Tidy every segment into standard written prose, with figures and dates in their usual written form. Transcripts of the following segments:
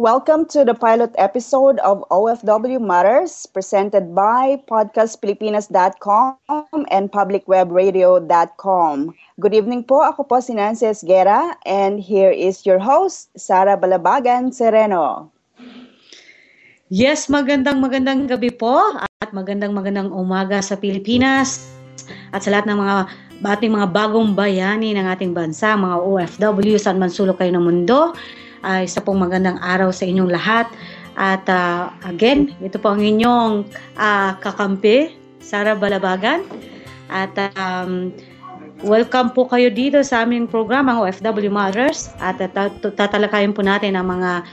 Welcome to the pilot episode of OFW Matters presented by podcastpilipinas.com and publicwebradio.com. Good evening po, ako po si Nancy Esguera and here is your host, Sara Balabagan Sereno. Yes, magandang gabi po at magandang umaga sa Pilipinas at sa lahat ng ating mga bagong bayani ng ating bansa, mga OFW, saan man sulok kayo ng mundo. Isa pong magandang araw sa inyong lahat. At again, ito po ang inyong kakampi, Sara Balabagan. At welcome po kayo dito sa aming program, ang OFW Matters. At tatalakayin po natin ang mga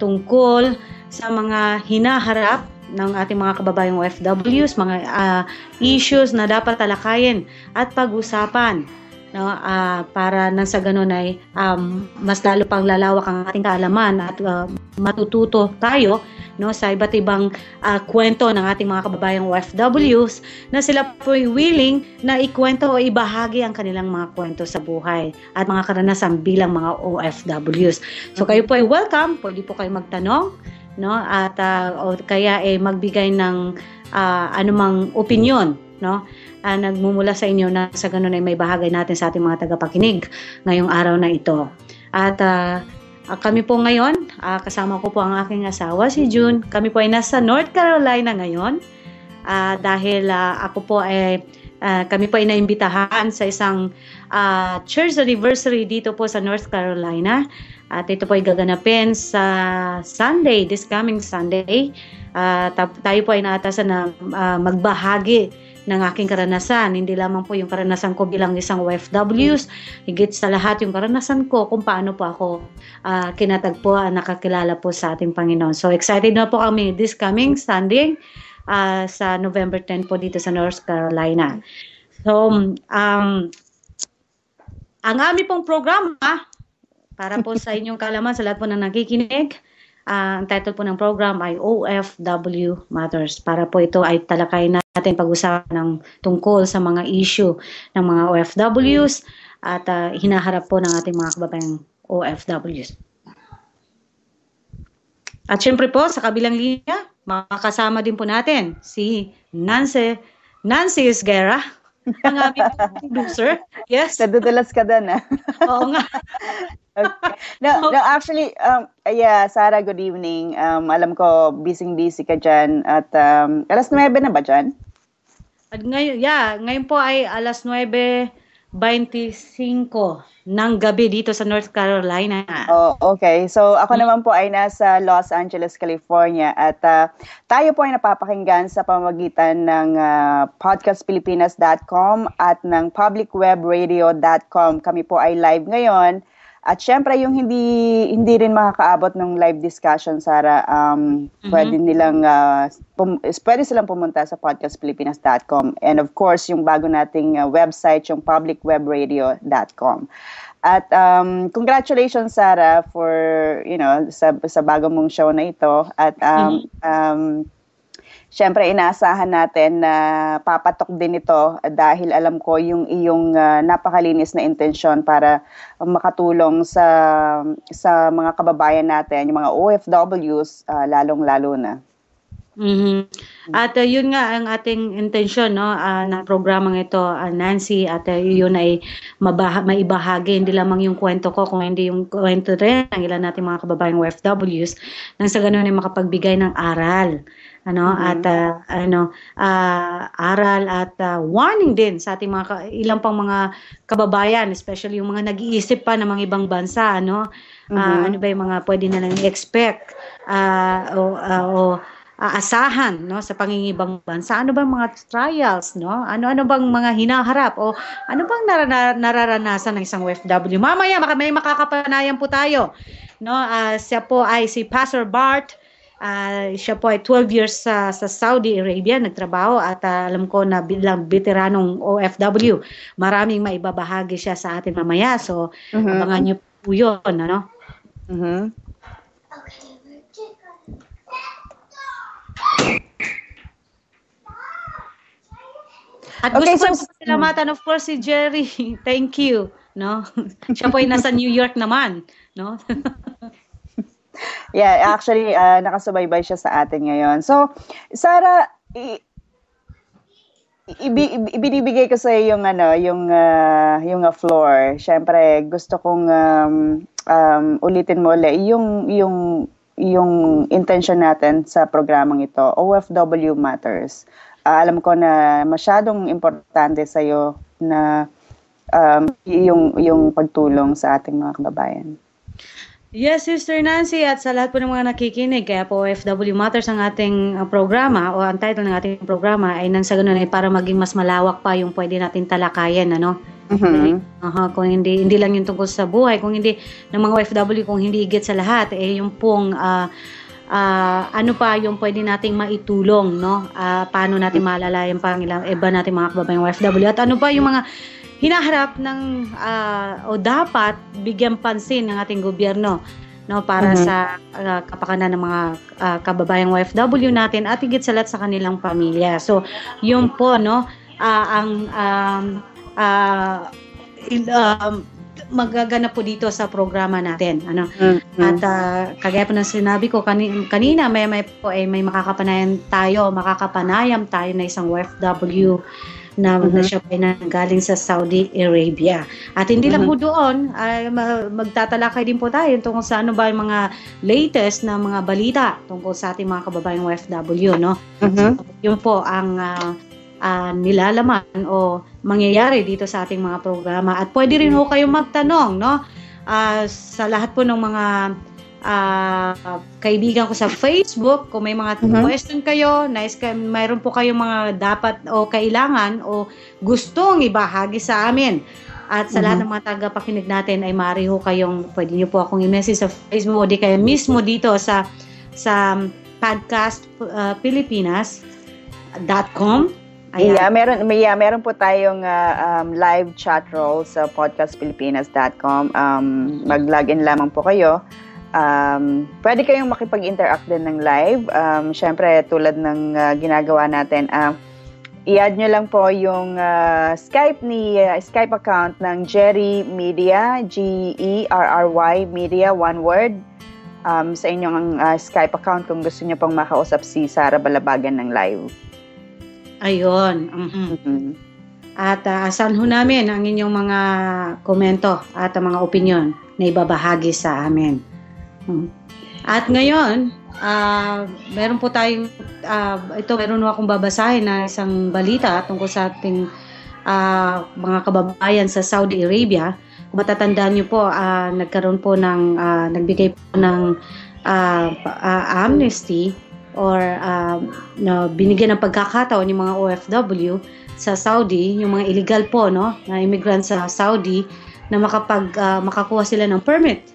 tungkol sa mga hinaharap ng ating mga kababayang OFWs, mga issues na dapat talakayin at pag-usapan. No, para nang sa ganun ay mas lalo pang lalawak ang ating kaalaman at matututo tayo, no, sa iba't ibang kwento ng ating mga kababayang OFWs na sila po willing na ikwento o ibahagi ang kanilang mga kwento sa buhay at mga karanasan bilang mga OFWs. So kayo po ay welcome, pwede po kayo magtanong, no, at o kaya magbigay ng anumang opinion, no, nagmumula sa inyo na sa ganun ay may bahagi natin sa ating mga tagapakinig ngayong araw na ito. At kami po ngayon, kasama ko po ang aking asawa si June. Kami po ay nasa North Carolina ngayon dahil ako po ay kami po ay naimbitahan sa isang church anniversary dito po sa North Carolina. At ito po ay gaganapin sa Sunday, this coming Sunday. Tayo po ay naatasan na magbahagi ng aking karanasan. Hindi lamang po yung karanasan ko bilang isang OFWs, higit sa lahat yung karanasan ko kung paano po ako kinatagpo at nakakilala po sa ating Panginoon. So excited na po kami this coming Sunday sa November 10 po dito sa North Carolina. So ang aming pong programa, para po sa inyong kaalaman, sa lahat po na nakikinig, ang title po ng program ay OFW Matters. Para po ito ay talakayin natin pag-usapan ng tungkol sa mga issue ng mga OFWs at hinaharap po ng ating mga kababayang OFWs. At syempre po, sa kabilang linya, makakasama din po natin si Nancy Esguera, ang aming producer. Yes. Nadudulas ka doon, Oo nga. Okay. No, actually, Sarah, good evening. Alam ko, busy ka dyan. At alas 9 na ba dyan? At ngayon po ay alas 9:25 ng gabi dito sa North Carolina. Oh, okay. So ako naman po ay nasa Los Angeles, California. At tayo po ay napapakinggan sa pamamagitan ng podcastpilipinas.com at ng publicwebradio.com. Kami po ay live ngayon. At syempre yung hindi rin makakaabot ng live discussion, Sara, pwede silang pumunta sa podcastpilipinas.com, and of course yung bago nating website, yung publicwebradio.com. At congratulations, Sara, for sa bago mong show na ito. At syempre, inaasahan natin na papatok din ito dahil alam ko yung iyong napakalinis na intensyon para makatulong sa mga kababayan natin, yung mga OFWs, lalong-lalo na. Mm-hmm. At yun nga ang ating intensyon, no, ng programang ito, Nancy, at yun ay maibahagi hindi lamang yung kwento ko, kung hindi yung kwento rin ng ilan nating mga kababayang OFWs, nang sa ganun ay makapagbigay ng aral. At aral at warning din sa ating ilang pang mga kababayan, especially yung mga nag-iisip pa ng mga ibang bansa, ano ba yung mga pwede na lang i-expect o aasahan, no, sa pangingibang bansa. Ano bang mga trials, no? Ano bang mga hinaharap o ano bang nararanasan ng isang OFW? Mamaya may makakapanayan po tayo, no? Siya po ay si Pastor Bart. Siya po ay 12 years sa Saudi Arabia nagtrabaho at alam ko na bilang veteranong OFW, maraming maibabahagi siya sa atin mamaya. So, abangan niyo po yun, ano? At gusto ko pasalamatan, of course, si Jerry. Thank you, no? Siya po ay nasa New York naman, no? Yeah, actually, nakasubaybay siya sa atin ngayon. So, Sarah, ibinibigay ko sa iyo yung floor. Syempre, gusto kong ulitin mo ulit yung intention natin sa programang ito, OFW Matters. Alam ko na masyadong importante sa iyo na yung pagtulong sa ating mga kababayan. Yes, Sister Nancy, at sa lahat po ng mga nakikinig, kaya po OFW Matters ang ating programa, o ang title ng ating programa ay nang sa ganun ay para maging mas malawak pa yung pwede natin talakayan, ano? Kung hindi lang yung tungkol sa buhay, kung hindi ng mga OFW, kung hindi higit sa lahat, yung pong ano pa yung pwede nating maitulong, no? Paano natin maalalayan pa ang iba nating mga kababayang OFW, at ano pa yung mga hinaharap ng o dapat bigyan pansin ng ating gobyerno, no, para sa kapakanan ng mga kababayang OFW natin at higit sa lahat sa kanilang pamilya. So, yun po, no, ang magaganap po dito sa programa natin, ano. At kagaya po ng sinabi ko kanina, may makakapanayam tayo na isang OFW na siya pa nanggaling sa Saudi Arabia. At hindi lang po doon, magtatalakay din po tayo tungkol sa ano ba yung mga latest na mga balita tungkol sa ating mga kababayang OFW, no? So, yun po ang nilalaman o mangyayari dito sa ating mga programa. At pwede rin po kayong magtanong, no? Sa lahat po ng mga kaibigan ko sa Facebook, kung may mga question kayo, mayroon po kayong mga dapat o kailangan o gustong ibahagi sa amin. At sa lahat ng mga tagapakinig natin ay maaari ho kayong, pwede nyo po akong i-message sa Facebook o di kaya mismo dito sa podcastpilipinas.com. Meron po tayong live chat role sa podcastpilipinas.com. Mag-login lamang po kayo. Pwede kayong makipag-interact din ng live. Syempre, tulad ng ginagawa natin, i-add nyo lang po yung Skype account ng Jerry Media, Gerry Media, one word, sa inyong Skype account kung gusto nyo pong makausap si Sarah Balabagan ng live. Ayun. At asahan ho namin ang inyong mga komento at mga opinion na ibabahagi sa amin. At ngayon, meron po tayong meron akong babasahin na isang balita tungkol sa ating mga kababayan sa Saudi Arabia. Kung matatandaan niyo po, nagkaroon po ng nagbigay po ng amnesty or binigyan ng pagkakataon yung mga OFW sa Saudi, yung mga illegal po, no, na immigrant sa Saudi, na makakuha sila ng permit,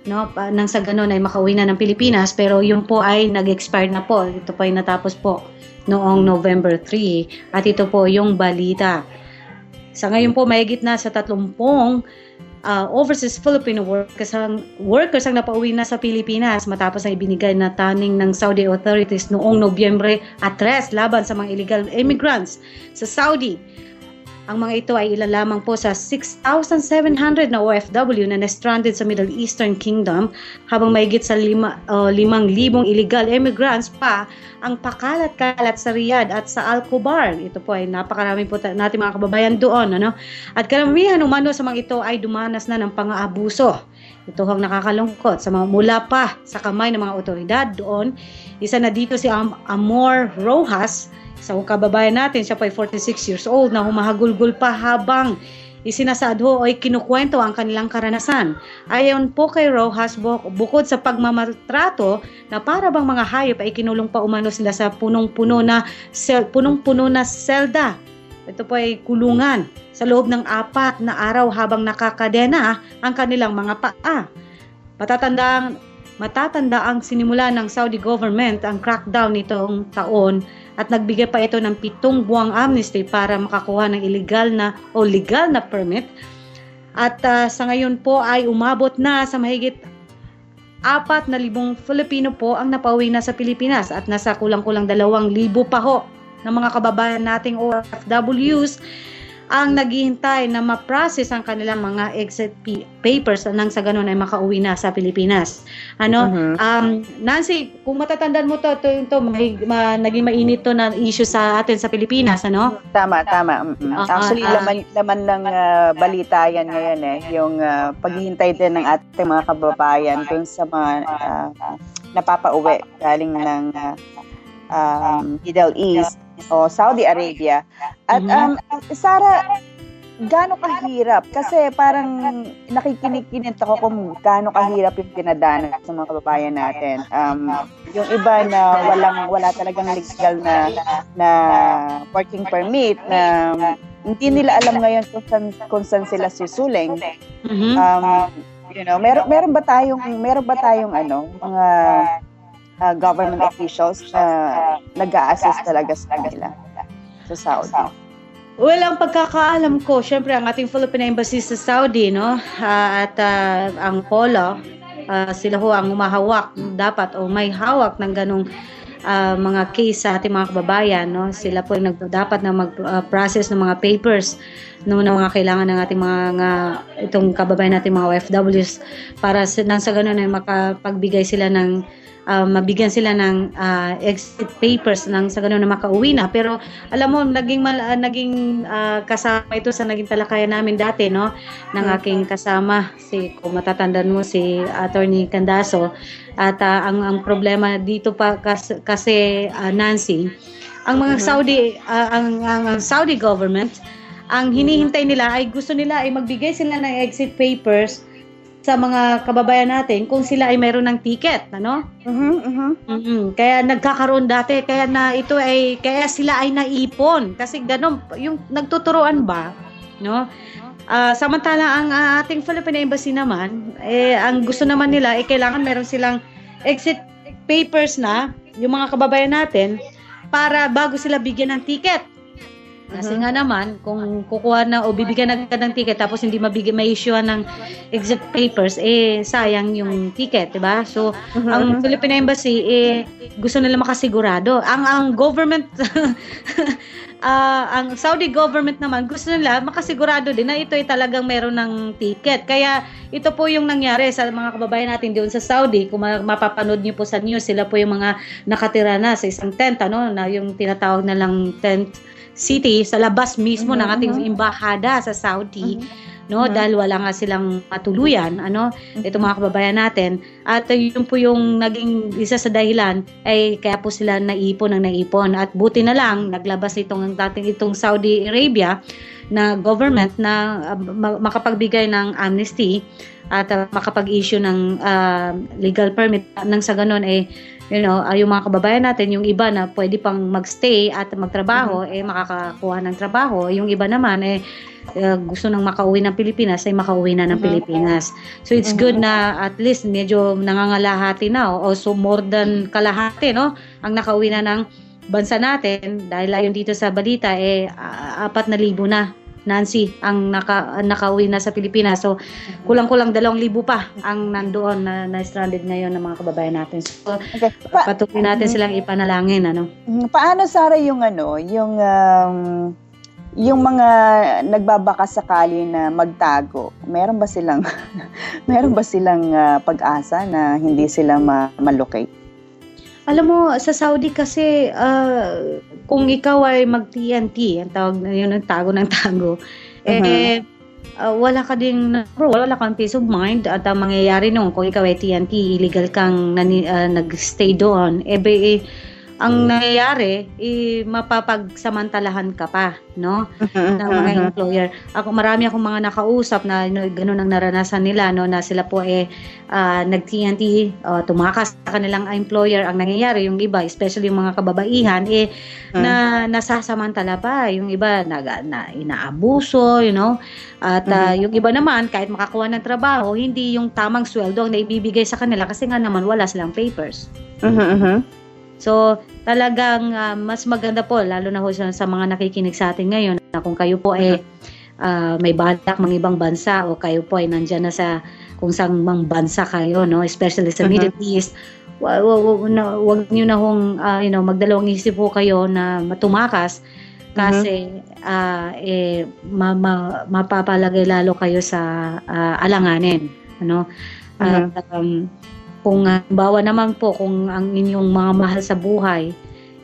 no, nang sa ganun ay makauwi na ng Pilipinas. Pero yung po ay nag-expire na po. Ito po ay natapos po noong November 3, at ito po yung balita. Sa ngayon po, mahigit na sa 30 overseas Filipino workers ang napauwi na sa Pilipinas matapos ang ibinigay na taning ng Saudi authorities noong Nobyembre 3 laban sa mga illegal immigrants sa Saudi. Ang mga ito ay ilan lamang po sa 6,700 na OFW na na-stranded sa Middle Eastern Kingdom, habang mahigit sa 5,000 illegal immigrants pa ang pakalat-kalat sa Riyadh at sa Al-Khobar. Ito po ay napakarami po natin mga kababayan doon, ano? At karamihan umano sa mga ito ay dumanas na ng pang-aabuso. Ito ang nakakalungkot sa mga mula pa sa kamay ng mga otoridad doon. Isa na dito si Amor Rojas, sa kababayan natin. Siya po ay 46 years old na humahagulgul pa habang isinasadho o kinukwento ang kanilang karanasan. Ayon po kay Rojas, bukod sa pagmamaltrato na para bang mga hayop, ay kinulong pa umano sila sa punong-puno na selda. Ito po ay kulungan sa loob ng 4 na araw habang nakakadena ang kanilang mga paa. Matatanda ang sinimula ng Saudi government ang crackdown nitong taon, at nagbigay pa ito ng 7 buwang amnesty para makakuha ng legal na permit. At sa ngayon po ay umabot na sa mahigit 4,000 Filipino po ang napauwi na sa Pilipinas, at nasa kulang-kulang 2,000 pa ho ng mga kababayan nating OFWs ang naghihintay na ma-process ang kanilang mga exit papers nang sa ganun ay makauwi na sa Pilipinas. Nancy, kung matatandaan mo to naging mainit to na issue sa atin sa Pilipinas, ano? Tama. Actually, laman ng balita yan ngayon yung paghihintay din ng ating mga kababayan dun sa mga napapauwi galing ng Middle East o Saudi Arabia. At Sarah, gaano kahirap? Kasi parang nakikinig-kinit ako kung gaano kahirap yung dinadanas sa mga kababayan natin. Yung iba na wala talagang legal na working permit, na hindi nila alam ngayon kung saan sila susuling. Meron ba tayong mga government officials na nag-a-assist talaga sa kanila sa Saudi? Well, ang pagkakaalam ko, syempre ang ating Philippine Embassy sa Saudi, no? At ang POLO, sila ho ang umahawak dapat o may hawak ng ganong mga case sa ating mga kababayan, no? Sila po yung dapat na mag-process ng mga papers ng mga kailangan ng ating mga itong kababayan nating mga OFWs para nang sa ganun ay makapagbigay sila ng mabigyan sila ng exit papers nang sa ganun na makauwi na. Pero alam mo, naging kasama ito sa naging talakayan namin dati, no? Ng aking kasama, kung matatandaan mo, si Attorney Candaso. At ang problema dito pa kasi Nancy, ang mga ang Saudi government, ang hinihintay nila ay gusto nila ay magbigay sila ng exit papers sa mga kababayan natin kung sila ay mayroon ng ticket, ano? Kaya nagkakaroon dati, kaya sila ay naipon kasi ganun yung nagtuturuan ba, no? Samantala ang ating Philippine Embassy naman, ang gusto naman nila kailangan meron silang exit papers na yung mga kababayan natin para bago sila bigyan ng ticket. Kasi nga naman, kung kukuha na o bibigyan agad ng ticket tapos hindi ma-issue ng exit papers, sayang yung ticket, diba? So, ang Philippine Embassy, gusto nila makasigurado. Ang government, ang Saudi government naman, gusto nila makasigurado din na ito ay talagang meron ng ticket. Kaya, ito po yung nangyari sa mga kababayan natin doon sa Saudi. Kung mapapanood niyo po sa news, sila po yung mga nakatira na sa isang tent, ano, na yung tinatawag na lang tent city sa labas mismo ng ating embahada sa Saudi, no, dahil wala nga silang matuluyan, ano, itong mga kababayan natin. At yun po yung naging isa sa dahilan ay kaya po sila naipon at buti na lang naglabas itong Saudi Arabia na government na makapagbigay ng amnesty at makapag-issue ng legal permit nang sa ganun yung mga kababayan natin, yung iba na pwede pang magstay at magtrabaho, makakakuha ng trabaho. Yung iba naman, gusto nang makauwi ng Pilipinas, ay makauwi na ng Pilipinas. So, it's good na at least medyo nangangalahati na, so more than kalahati, no? Ang nakauwi na ng bansa natin, dahil ayon dito sa balita, 4,000 na. Nancy, ang nakauwi na sa Pilipinas. So, kulang-kulang 2,000 pa ang nandoon na stranded ngayon ng mga kababayan natin. So, patuloy natin silang ipanalangin, ano? Paano, Sarah, yung mga nagbabaka sakali na magtago? Meron ba silang pag-asa na hindi sila malocate? Alam mo, sa Saudi kasi, kung ikaw ay mag-TNT, ang tawag na yun, ang tago ng tago, wala kang peace of mind. At ang mangyayari nung, kung ikaw ay TNT, illegal kang nag-stay doon, ang nangyayari, mapapagsamantalahan ka pa, no? Ng mga employer. Marami akong mga nakausap na gano'n ang naranasan nila, no? Na sila po nag-TNT, tumakas sa kanilang employer. Ang nangyayari, yung iba, especially yung mga kababaihan, na nasasamantala pa. Yung iba, inaabuso, At yung iba naman, kahit makakuha ng trabaho, hindi yung tamang sweldo ang naibibigay sa kanila kasi nga naman wala silang papers. So, talagang mas maganda po, lalo na ho sa mga nakikinig sa atin ngayon, na kung kayo po may balak mga ibang bansa o kayo po ay nandyan na sa kung saan mang bansa kayo, no? Especially sa Middle East, wag niyo na hong magdalawang isip po kayo na matumakas kasi mapapalagay lalo kayo sa alanganin, ano? At kung bawa naman po kung ang inyong mga mahal sa buhay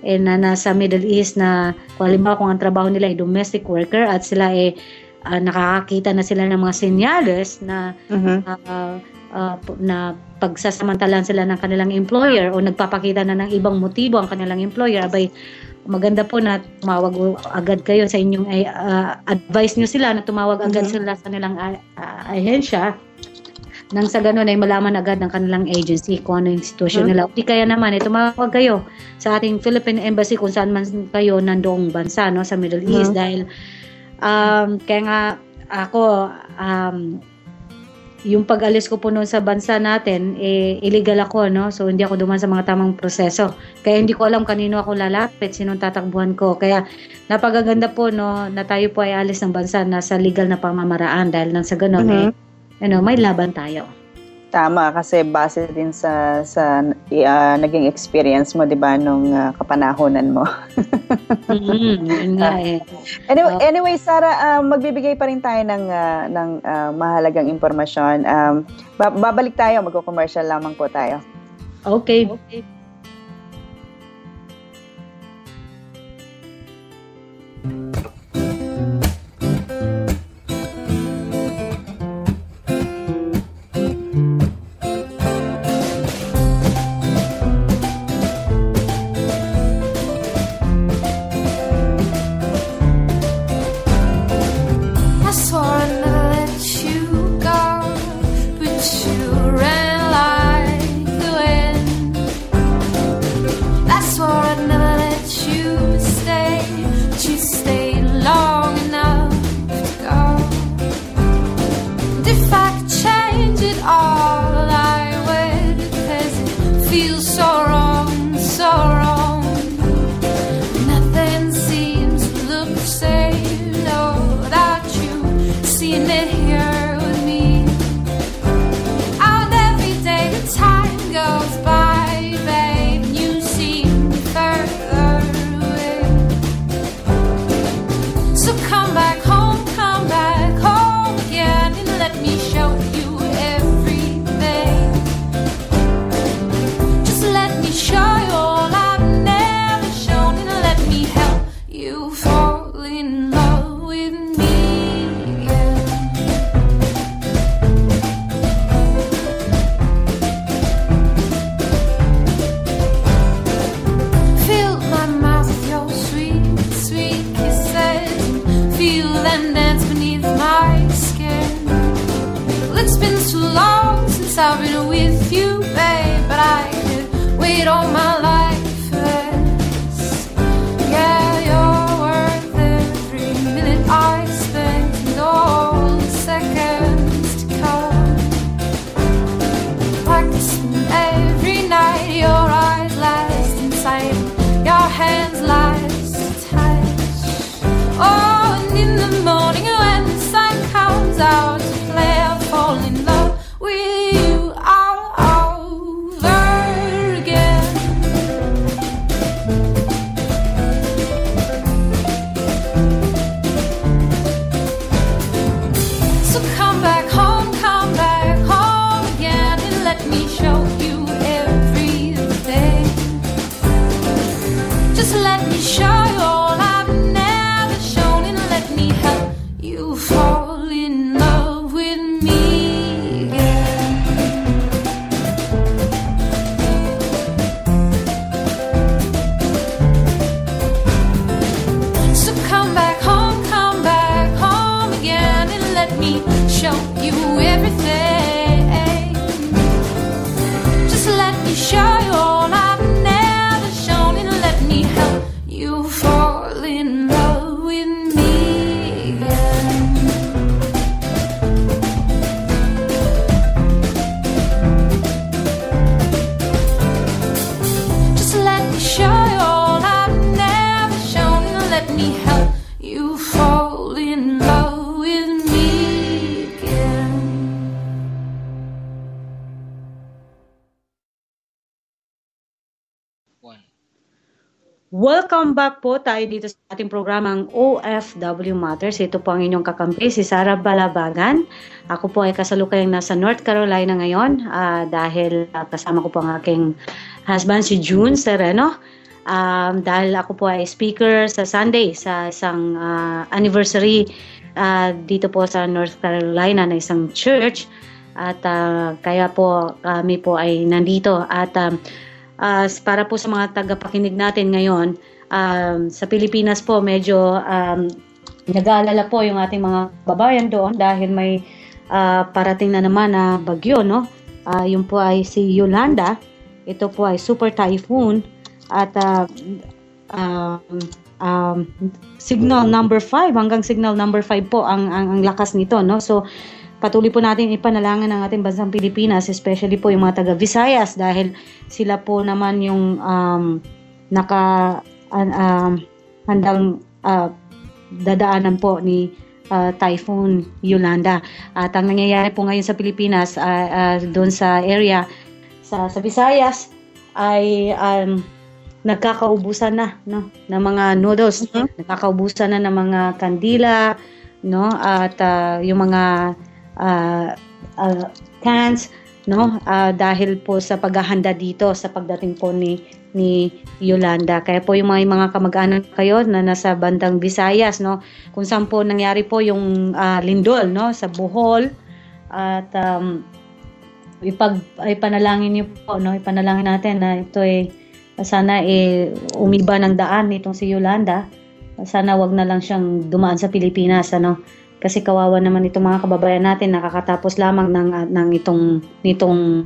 na nasa Middle East na halimbawa kung ang trabaho nila ay domestic worker at sila nakakakita na sila ng mga senyales na na pagsasamantalan sila ng kanilang employer o nagpapakita na ng ibang motibo ang kanilang employer, abay maganda po na tumawag agad kayo sa inyong advice nyo sila na tumawag agad sila sa nilang ahensya nang sa ganun ay malaman agad ng kanilang agency kung ano yung sitwasyon nila. Di kaya naman, tumawag kayo sa ating Philippine Embassy kung saan man kayo nandoong bansa, no, sa Middle East. Dahil, kaya nga ako, yung pag-alis ko po noon sa bansa natin, illegal ako, no? So, hindi ako duman sa mga tamang proseso. Kaya hindi ko alam kanino ako lalapit, sinong tatakbuhan ko. Kaya, napagaganda po, no, na tayo po ay alis ng bansa na sa legal na pamamaraan dahil nang sa ganun, may laban tayo. Tama, kasi base din sa naging experience mo, 'di ba, nung kapanahonan mo. Anyway, Sarah, magbibigay pa rin tayo ng mahalagang impormasyon. Babalik tayo, magko-commercial lamang po tayo. Okay. Welcome back po tayo dito sa ating programang OFW Matters. Ito po ang inyong kakampi, si Sarah Balabagan. Ako po ay kasalukuyang nasa North Carolina ngayon dahil kasama ko po ang aking husband, si June Sereno. Dahil ako po ay speaker sa Sunday sa isang anniversary dito po sa North Carolina na isang church. At kaya po kami po ay nandito at para po sa mga tagapakinig natin ngayon, sa Pilipinas po medyo nag-aalala po yung ating mga babayan doon dahil may parating na naman na bagyo, no? Yun po ay si Yolanda. Ito po ay super typhoon at signal number 5 hanggang signal number 5 po ang lakas nito, no? So patuloy po natin ipanalangin ang ating bansang Pilipinas, especially po yung mga taga Visayas dahil sila po naman yung handang dadaanan po ni Typhoon Yolanda. At ang nangyayari po ngayon sa Pilipinas doon sa area sa Visayas ay nagkakaubusan na, no, ng mga noodles, nagkakaubusan na ng mga kandila, no, at yung mga cans, no, dahil po sa paghahanda dito sa pagdating po ni Yolanda. Kaya po yung mga kamag-anak kayo na nasa bandang Visayas, no, kung saan po nangyari po yung lindol, no, sa Bohol, at ipanalangin niyo po, no, ipanalangin natin na ito ay sana umiba ng daan nitong si Yolanda. Sana wag na lang siyang dumaan sa Pilipinas, ano. Kasi kawawa naman itong mga kababayan natin, nakakatapos lamang ng nitong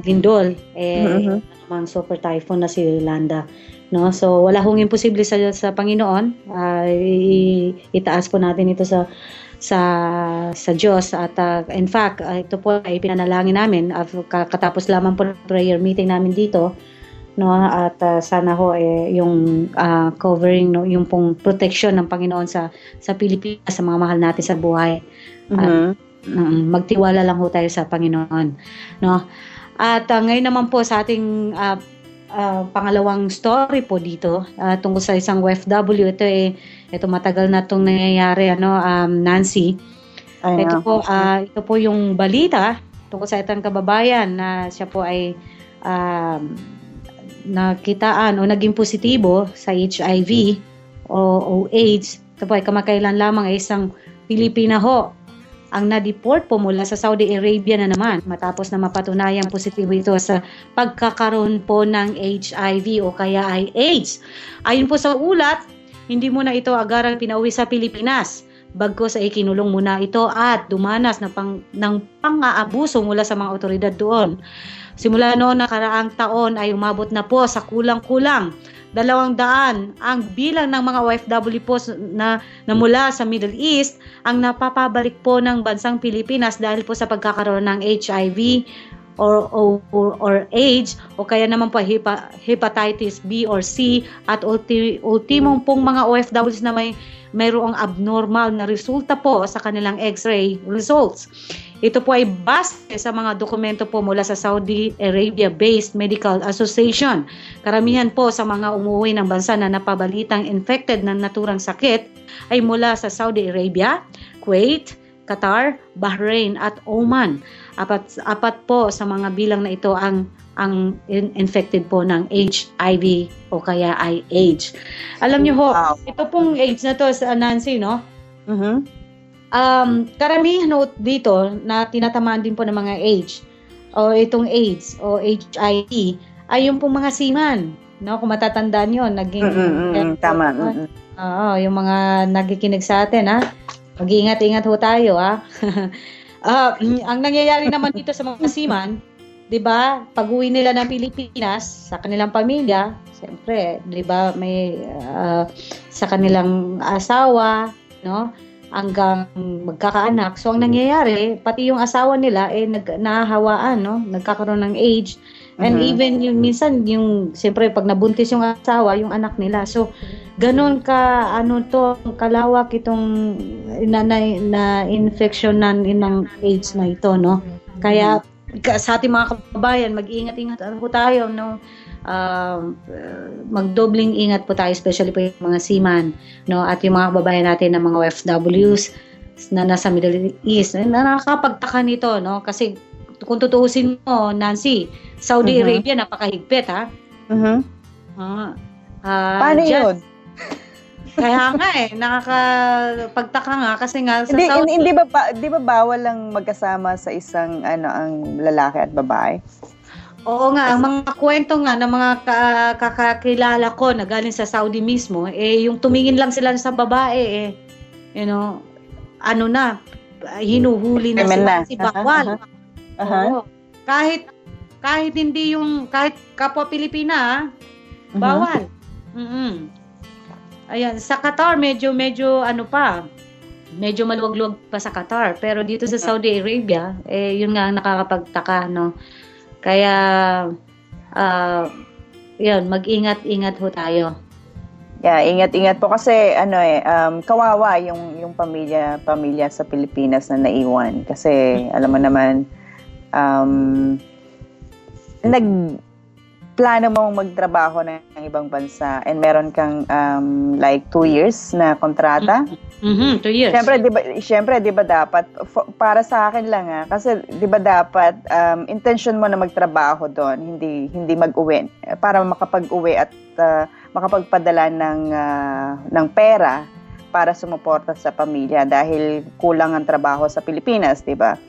lindol. Namang super typhoon na si Yolanda, no? So wala hong imposible sa Panginoon. Itaas po natin ito sa Diyos at in fact ito po ay pinanalangin namin katapos lamang po ng prayer meeting namin dito, no, at sana ho yung covering, no, yung pong protection ng Panginoon sa Pilipinas, sa mga mahal natin sa buhay. Magtiwala lang ho tayo sa Panginoon, no. At ngayon naman po sa ating pangalawang story po dito tungkol sa isang OFW. Ito matagal na itong nangyayari, ano, Nancy. Ito po yung balita tungkol sa itong kababayan na siya po ay nakitaan o naging positibo sa HIV o AIDS. Ito po ay kamakailan lamang ay isang Pilipina ho ang na-deport po mula sa Saudi Arabia na naman matapos na mapatunayang positibo ito sa pagkakaroon po ng HIV o kaya ay AIDS. Ayon po sa ulat, hindi muna ito agarang pinauwi sa Pilipinas. Bagkus ay kinulong muna ito at dumanas ng pang-aabuso mula sa mga otoridad doon. Simula noon nakaraang taon ay umabot na po sa kulang-kulang 200 ang bilang ng mga OFW po na mula sa Middle East ang napapabalik po ng bansang Pilipinas dahil po sa pagkakaroon ng HIV or AIDS o kaya naman po hepatitis B or C at ultimong pong mga OFWs na mayroong abnormal na resulta po sa kanilang X-ray results. Ito po ay base sa mga dokumento po mula sa Saudi Arabia-based Medical Association. Karamihan po sa mga umuwi ng bansa na napabalitang infected ng naturang sakit ay mula sa Saudi Arabia, Kuwait, Qatar, Bahrain at Oman. Apat po sa mga bilang na ito ang infected po ng HIV o kaya ay AIDS. Alam niyo ho, ito pong AIDS na to sa Nancy, no? Karamihan dito na tinatamaan din po ng mga AIDS o itong AIDS o HIV ay yung pong mga seaman, no? Kung matatandaan yun, tama. Yung mga nagikinig sa atin, ha? Mag-iingat-ingat ho tayo, ha? Ang nangyayari naman dito sa mga seaman, 'di ba? Pag-uwi nila ng Pilipinas sa kanilang pamilya, siyempre, 'di ba, may sa kanilang asawa, no? Hanggang magkakaanak. So ang nangyayari, pati yung asawa nila nahahawaan, no? Nagkakaroon ng AIDS. And even yung minsan yung siyempre pag nabuntis yung asawa, yung anak nila. So ganon kalawak itong na infection ng AIDS na ito, no? Kaya sa ating mga kababayan, mag-iingat-ingat tayo, no? magdobling ingat po tayo, especially po yung mga seaman, no, at yung mga kababayan natin na mga OFWs na nasa Middle East. Nakakapagtaka nito, no, kasi kung tutuusin mo, Nancy, Saudi Arabia napakahigpit, ha. Paano yun? Kaya nga nakakapagtaka nga kasi nga sa Saudi... Hindi ba bawal lang magkasama sa isang ang lalaki at babae? Oo nga, ang mga kwento nga ng mga kakakilala ko na galing sa Saudi mismo, yung tumingin lang sila sa babae, hinuhuli na sila si bawal. Oo. Kahit hindi kahit kapwa Pilipina, bawal. Ayan, sa Qatar medyo maluwag-luwag pa sa Qatar, pero dito sa Saudi Arabia yun nga ang nakakapagtaka, no. Kaya yun, mag-ingat-ingat ho tayo. Yeah, ingat-ingat po kasi kawawa yung pamilya sa Pilipinas na naiwan kasi alam mo naman plano mong magtrabaho ng ibang bansa and meron kang like 2 years na kontrata. 2 years. Siyempre, 'di ba dapat para sa akin lang kasi 'di ba dapat intention mo na magtrabaho doon, hindi mag-uwi para makapag-uwi at makapagpadala ng pera para sumuporta sa pamilya dahil kulang ang trabaho sa Pilipinas, 'di ba?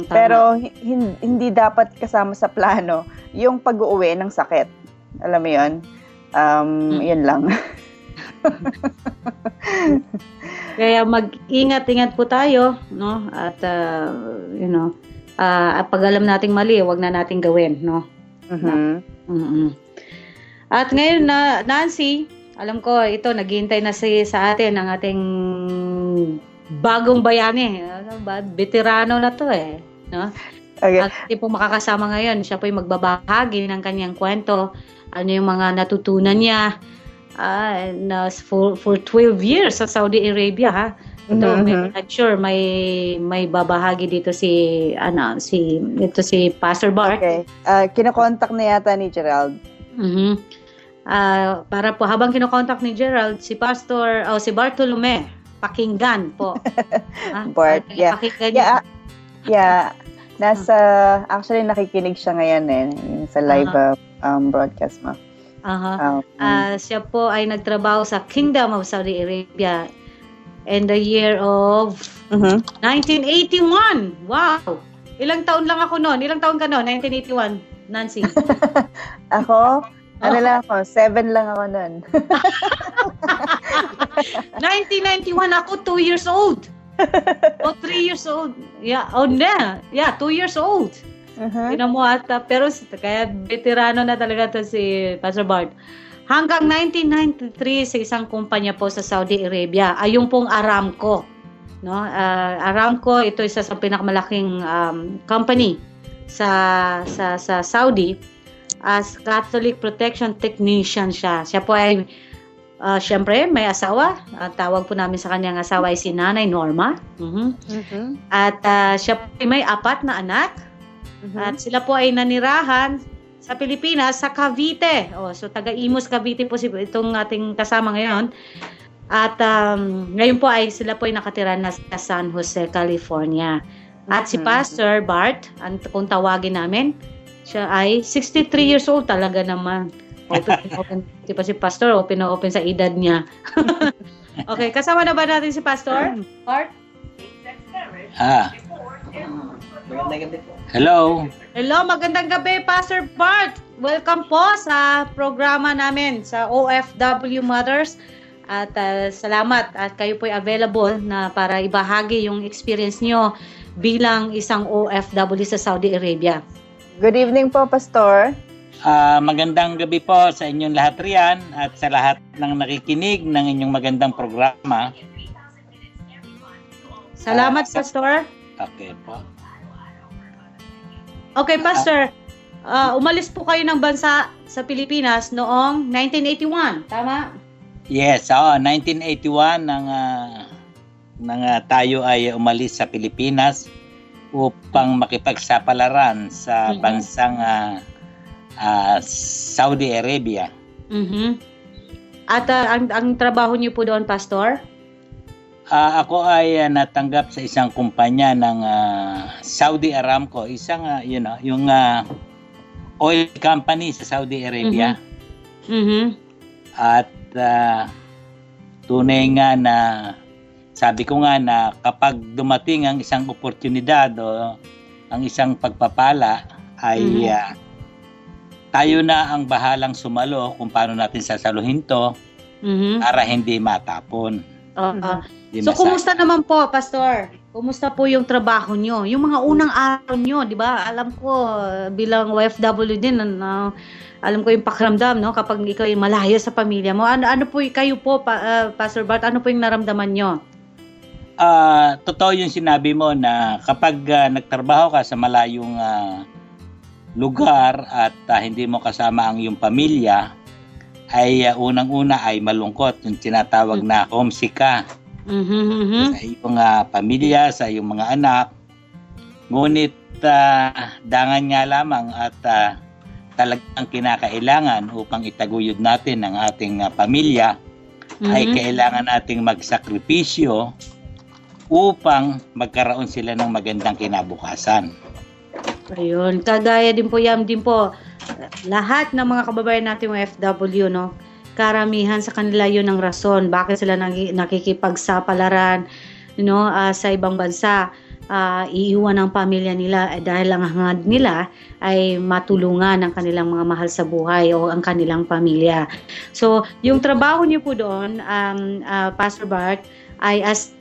Pero hindi dapat kasama sa plano yung pag-uwi ng sakit. Alam mo 'yon? Yun lang. Kaya mag-ingat-ingat po tayo, no? At pag alam nating mali, wag na nating gawin, no? At ngayon na Nancy, alam ko ito naghihintay na sa atin ang ating bagong bayani. Veterano na to no? Okay. At hindi po makakasama ngayon. Siya po yung magbabahagi ng kanyang kwento. Ano yung mga natutunan niya for 12 years sa Saudi Arabia, ha? Ito, I'm sure may babahagi dito si Pastor Bart. Okay. Kino-contact na yata ni Gerald. Para po habang kino-contact ni Gerald si si Bartolome, pakinggan po. Bart, pakinggan. Yeah. Actually nakikinig siya ngayon sa live broadcast mo. Siya po ay nagtrabaho sa Kingdom of Saudi Arabia in the year of 1981. Wow! Ilang taon lang ako noon? Ilang taon ka noon? 1981, Nancy? Ako? Lang ako? 7 lang ako noon. 1991 ako, 2 years old. 3 years old. Yeah, 2 years old. Mo pero kaya veterano na talaga to si Pastor Bart. Hanggang 1993 sa isang kumpanya po sa Saudi Arabia, ay yung pong Aramco, no? Aramco, ito isa sa pinakamalaking company sa Saudi. As Catholic Protection Technician siya. Siya po ay siyempre may asawa. Tawag po namin sa kanyang asawa ay si Nanay Norma. At siya po ay may 4 na anak. At sila po ay nanirahan sa Pilipinas, sa Cavite. So taga-Imus, Cavite po itong ating kasama ngayon. At ngayon po ay sila po ay nakatira na sa San Jose, California. At si Pastor Bart, kung tawagin namin, siya ay 63 years old talaga naman. Open si Pastor, open sa edad niya. Okay, kasama na ba natin si Pastor Bart? Hello. Hello, magandang gabi, Pastor Bart. Welcome po sa programa namin sa OFW Mothers. At salamat at kayo po ay available na para ibahagi yung experience nyo bilang isang OFW sa Saudi Arabia. Good evening po, Pastor. Magandang gabi po sa inyong lahat riyan at sa lahat ng nakikinig ng inyong magandang programa. Salamat, Pastor. Okay po. Okay, Pastor. Umalis po kayo ng bansa sa Pilipinas noong 1981, tama? Yes, 1981 nang tayo ay umalis sa Pilipinas upang makipagsapalaran sa bansang Saudi Arabia. At ang trabaho niyo po doon, Pastor? Ako ay natanggap sa isang kumpanya ng Saudi Aramco, isang yung oil company sa Saudi Arabia. At tunay nga na sabi ko nga na kapag dumating ang isang oportunidad o ang isang pagpapala ay tayo na ang bahalang sumalo kung paano natin sasaluhin to para hindi matapon. So, kumusta naman po, Pastor? Kumusta po yung trabaho nyo? Yung mga unang araw nyo, di ba? Alam ko, bilang OFW din, alam ko yung pakiramdam, no? Kapag ikaw ay malayo sa pamilya mo. Ano po, kayo po, Pastor Bart, ano po yung naramdaman nyo? Totoo yung sinabi mo na kapag nagtrabaho ka sa malayong lugar at hindi mo kasama ang iyong pamilya, ay unang-una ay malungkot, yung tinatawag na homesick ka. Sa iyong pamilya, sa iyong mga anak. Ngunit dangan nga lamang at talagang kinakailangan upang itaguyod natin ang ating pamilya, ay kailangan nating magsakripisyo upang magkaroon sila ng magandang kinabukasan. Ayun, kagaya din po lahat ng mga kababayan natin OFW, no? Karamihan sa kanila yun ang rason bakit sila nakikipagsapalaran, sa ibang bansa. Iiwan ang pamilya nila dahil ang hangad nila ay matulungan ang kanilang mga mahal sa buhay o ang kanilang pamilya. So, yung trabaho niyo po doon, Pastor Bart, ay as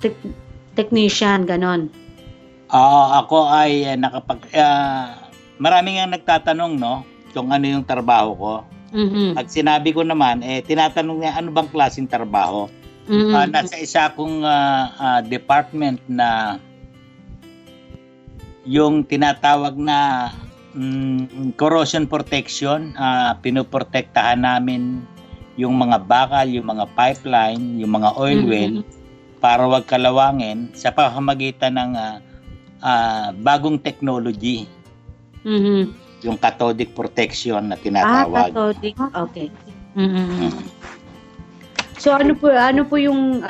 technician, ganon. Ako ay maraming ang nagtatanong, no, kung ano yung trabaho ko. At sinabi ko naman, tinatanong niya ano bang klaseng trabaho. Nasa isa akong department na yung tinatawag na corrosion protection. Pinoprotektahan namin yung mga bakal, yung mga pipeline, yung mga oil well para wag kalawangin sa pamamagitan ng bagong technology. Yung cathodic protection na tinatawag. Cathodic. Okay. So ano po yung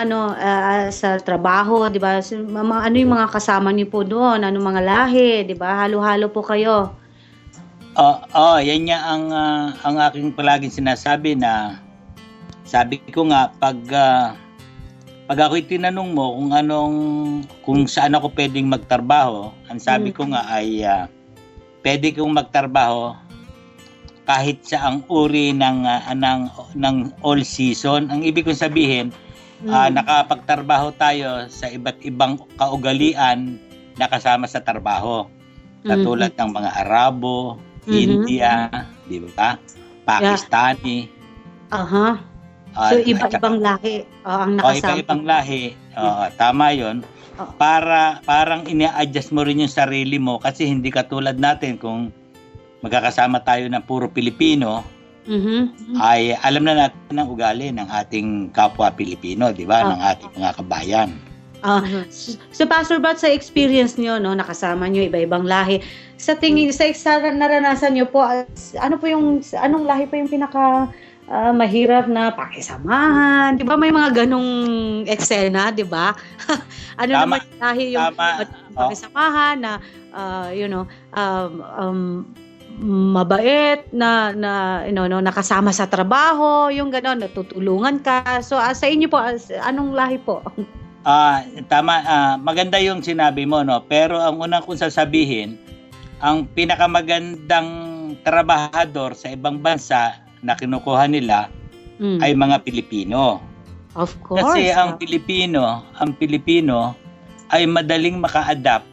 sa trabaho, 'di ba? Ano yung mga kasama niyo po doon? Ano mga lahi, 'di ba? Halo-halo po kayo. Yan nga ang aking palaging sinasabi na sabi ko nga pag ako'y tinanong mo kung saan ako pwedeng magtrabaho, ang sabi ko nga ay pwede kong magtrabaho kahit sa ang uri ng all season. Ang ibig kong sabihin, nakapagtrabaho tayo sa iba't ibang kaugalian na kasama sa trabaho. Katulad ng mga Arabo, India, di ba? Pakistani. So iba-ibang lahi ang nakasama. Iba-ibang lahi. Tama 'yon. Parang ina-adjust mo rin yung sarili mo kasi hindi katulad natin kung magkakasama tayo ng puro Pilipino, ay alam na natin ang ugali ng ating kapwa Pilipino, di ba? Ng ating mga kabayan. So Pastor Bart, sa experience niyo, no, nakasama niyo iba-ibang lahi. Sa naranasan niyo po, anong lahi pa yung pinaka mahirap na pakisamahan, 'di ba? May mga ganong eksena, 'di ba? Naman lahi yung pakisamahan na mabait na nakasama sa trabaho, yung ganon, natutulungan ka. So sa inyo po, anong lahi po? Tama, maganda yung sinabi mo, no. Pero ang unang kong sasabihin, ang pinakamagandang trabahador sa ibang bansa na kinukuha nila ay mga Pilipino. Of course. Kasi ang Pilipino ay madaling maka-adapt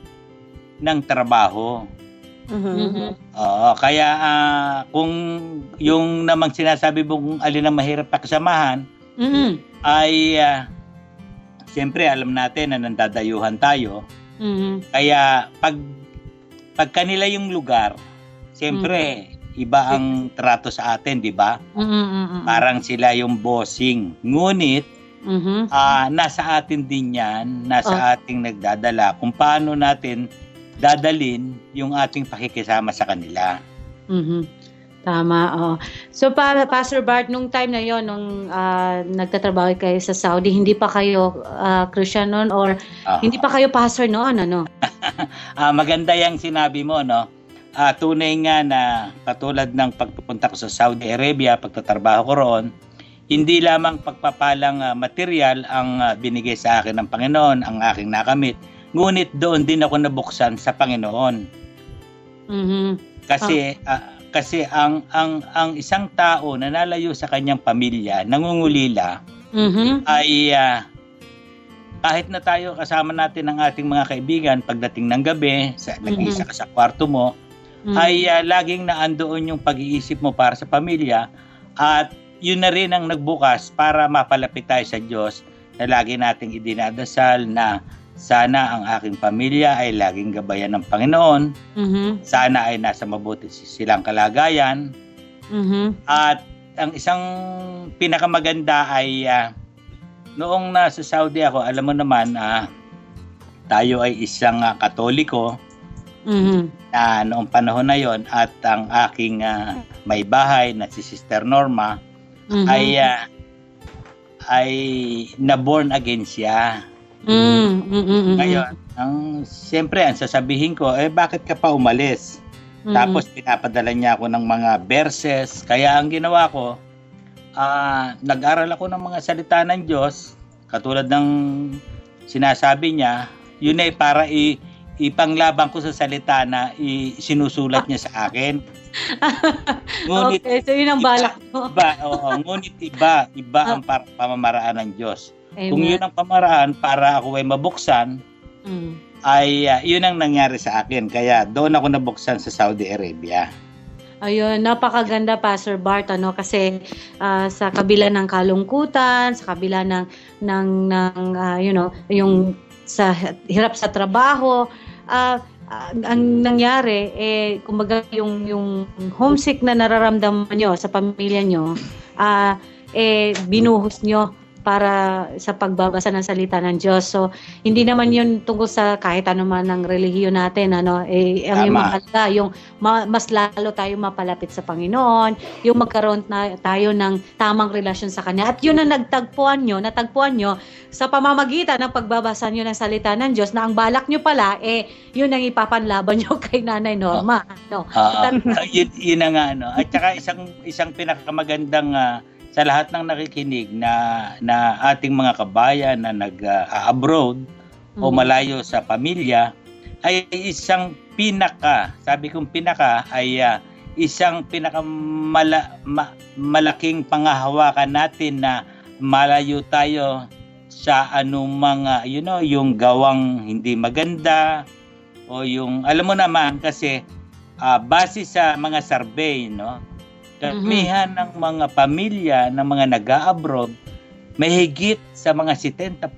ng trabaho. Kaya kung yung namang sinasabi mo kung alin ang mahirap pakisamahan, ay siyempre alam natin na nandadayuhan tayo. Kaya pag kanila yung lugar, siyempre iba ang trato sa atin, di ba? Parang sila yung bossing. Ngunit, nasa atin din yan, nasa ating nagdadala kung paano natin dadalin yung ating pakikisama sa kanila. Tama, oh. So, Pastor Bart, nung time na yon, nung nagtatrabaho kayo sa Saudi, hindi pa kayo Christian noon or hindi pa kayo pastor noon, ano? Maganda yung sinabi mo, no? Tunay nga na katulad ng pagpupunta ko sa Saudi Arabia, pagtatrabaho ko roon, hindi lamang pagpapalang material ang binigay sa akin ng Panginoon, ang aking nakamit, ngunit doon din ako nabuksan sa Panginoon. Mm-hmm. Kasi ang isang tao na nalayo sa kanyang pamilya, nangungulila, ay kahit na tayo kasama natin ang ating mga kaibigan pagdating ng gabi, nag-iisa ka sa kwarto mo, ay laging naandoon yung pag-iisip mo para sa pamilya, at yun na rin ang nagbukas para mapalapit tayo sa Diyos, na lagi nating idinadasal na sana ang aking pamilya ay laging gabayan ng Panginoon. Sana ay nasa mabuti silang kalagayan. At ang isang pinakamaganda ay noong nasa Saudi ako, alam mo naman, tayo ay isang Katoliko na noong panahon na yon, at ang aking may bahay na si Sister Norma ay na-born again siya. Ngayon, siyempre, ang sasabihin ko, bakit ka pa umalis? Tapos, pinapadala niya ako ng mga verses. Kaya, ang ginawa ko, nag-aral ako ng mga salita ng Diyos, katulad ng sinasabi niya, yun ay para ipanglaban ko sa salita na sinusulat niya sa akin. Ngunit, okay, so yun ang balak mo. Ngunit iba ang pamamaraan ng Diyos. Amen. Kung yun ang pamaraan para ako ay mabuksan, ay yun ang nangyari sa akin. Kaya doon ako nabuksan sa Saudi Arabia. Ayun, napakaganda, Pastor Bart, kasi sa kabila ng kalungkutan, sa kabila ng yung sa hirap sa trabaho, ang nangyari, kumbaga yung homesick na nararamdaman nyo sa pamilya nyo, binuhos nyo para sa pagbabasa ng salita ng Diyos. So, hindi naman yun tungkol sa kahit ano man ng relihiyon natin, ang yung mahalaga, yung mas lalo tayo mapalapit sa Panginoon, yung magkaroon tayo ng tamang relasyon sa Kanya. At yun ang natagpuan nyo sa pamamagitan ng pagbabasa nyo ng salita ng Diyos, na ang balak nyo pala, yun ang ipapanlaban nyo kay Nanay Norma. Yun na nga, At saka isang pinakamagandang sa lahat ng nakikinig na ating mga kabayan na nag-abroad o malayo sa pamilya, ay isang sabi kong ay isang malaking pangahawakan natin na malayo tayo sa anumang yung gawang hindi maganda, o yung, alam mo naman kasi base sa mga survey, karamihan ng mga pamilya ng mga nag-a-abroad, may higit sa mga 70%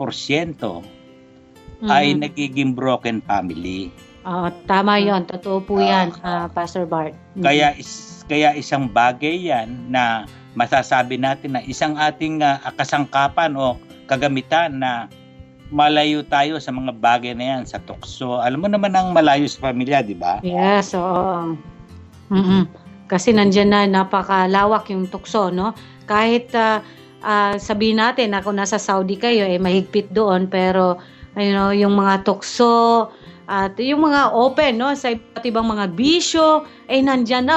ay nagiging broken family. Tama yon, totoo po yan, Pastor Bart. Kaya isang bagay yan na masasabi natin na isang ating kasangkapan o kagamitan na malayo tayo sa mga bagay na yan, sa tukso. Alam mo naman ang malayo sa pamilya, di ba? Yes, oo. Kasi nandiyan na napakalawak yung tukso, Kahit sabihin natin na kung nasa Saudi kayo, mahigpit doon, pero yung mga tukso at yung mga open, sa iba't ibang mga bisyo, nandiyan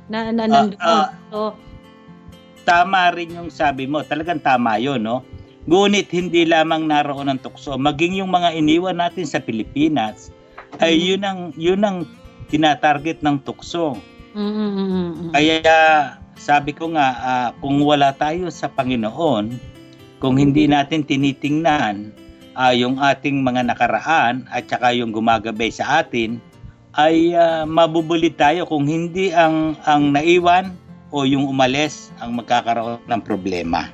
nandoon. So, tama rin yung sabi mo, talagang tama yun, Ngunit hindi lamang naroon ang tukso, maging yung mga iniwan natin sa Pilipinas, ay yun ang tinatarget ng tukso. Kaya sabi ko nga, kung wala tayo sa Panginoon, kung hindi natin tinitingnan yung ating mga nakaraan at saka yung gumagabay sa atin, ay mabubuli tayo kung hindi ang naiwan o yung umalis ang magkakaroon ng problema.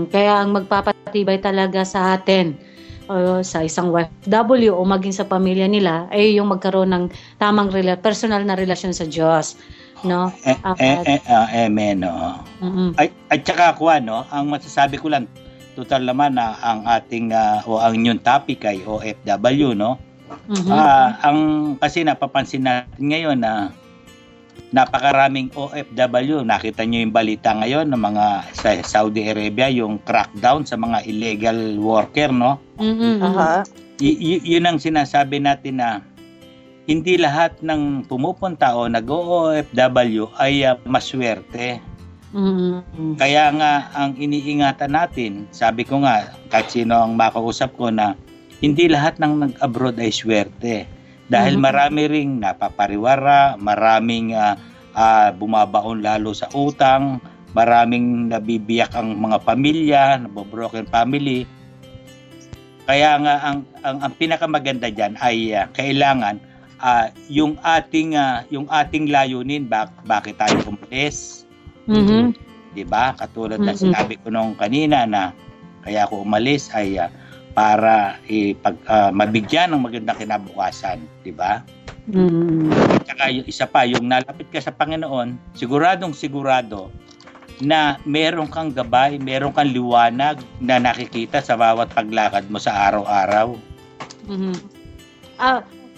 Kaya ang magpapatibay talaga sa atin, sa isang OFW o maging sa pamilya nila, ay yung magkaroon ng tamang personal na relasyon sa Diyos, Amen, At saka ako, ang masasabi ko lang, total naman na ang ating o ang inyong topic ay OFW, ang kasi napapansin natin ngayon na napakaraming OFW. Nakita nyo yung balita ngayon ng mga sa Saudi Arabia, yung crackdown sa mga illegal worker, no? Yun ang sinasabi natin na hindi lahat ng pumupunta o nag-OFW ay maswerte. Kaya nga ang iniingatan natin, sabi ko nga, kahit sino ang makausap ko na hindi lahat ng nag-abroad ay swerte. Dahil marami ring napapariwara, maraming bumabaon lalo sa utang, maraming nabibiyak ang mga pamilya, nabobroken family. Kaya nga ang pinakamaganda diyan ay kailangan yung ating layunin bakit tayo umalis. 'Di ba? Katulad ng sinabi ko nung kanina na kaya ako umalis ay para mabigyan ng magandang kinabukasan, 'di ba? At saka yung isa pa, yung nalapit ka sa Panginoon, siguradong sigurado na meron kang gabay, meron kang liwanag na nakikita sa bawat paglakad mo sa araw-araw.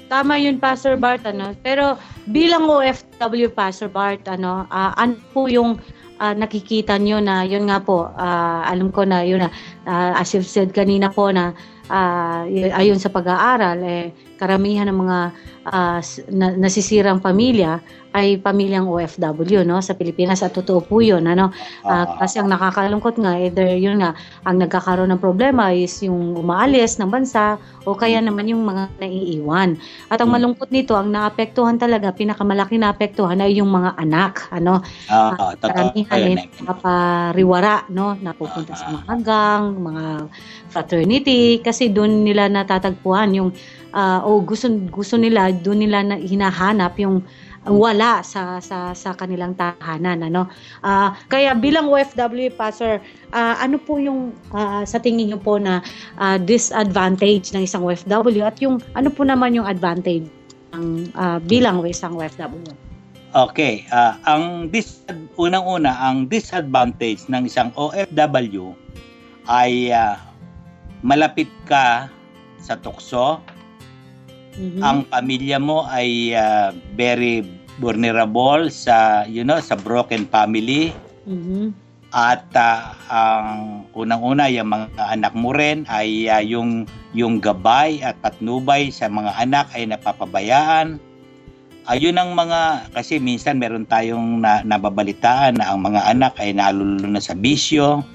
Tama yun, Pastor Bart, pero bilang OFW, Pastor Bart, ano po yung nakikita nyo na yun nga po, alam ko na yun na as you've said kanina po na ayon sa pag-aaral, karamihan ng mga nasisirang pamilya ay pamilyang OFW, no, sa Pilipinas, at totoo po yun, kasi ang nakakalungkot nga, either yun nga, ang nagkakaroon ng problema is yung umaalis ng bansa o kaya naman yung mga naiiwan. At ang malungkot nito, ang naapektuhan talaga, pinakamalaki naapektuhan ay yung mga anak, karamihan ay napapariwara, no, napupunta sa mga gang, mga fraternity, kasi doon nila natatagpuan yung gusto nila, doon nila hinahanap yung wala sa kanilang tahanan, kaya bilang OFW, Pastor, ano po yung sa tingin niyo po na disadvantage ng isang OFW at yung ano po naman yung advantage ng bilang isang OFW? Okay, unang-una ang disadvantage ng isang OFW ay malapit ka sa tukso. Ang pamilya mo ay very vulnerable sa sa broken family. At ang unang-una, yung mga anak mo rin ay yung gabay at patnubay sa mga anak ay napapabayaan. Ayun ang kasi minsan meron tayong nababalitaan na ang mga anak ay nalulunod na sa bisyo.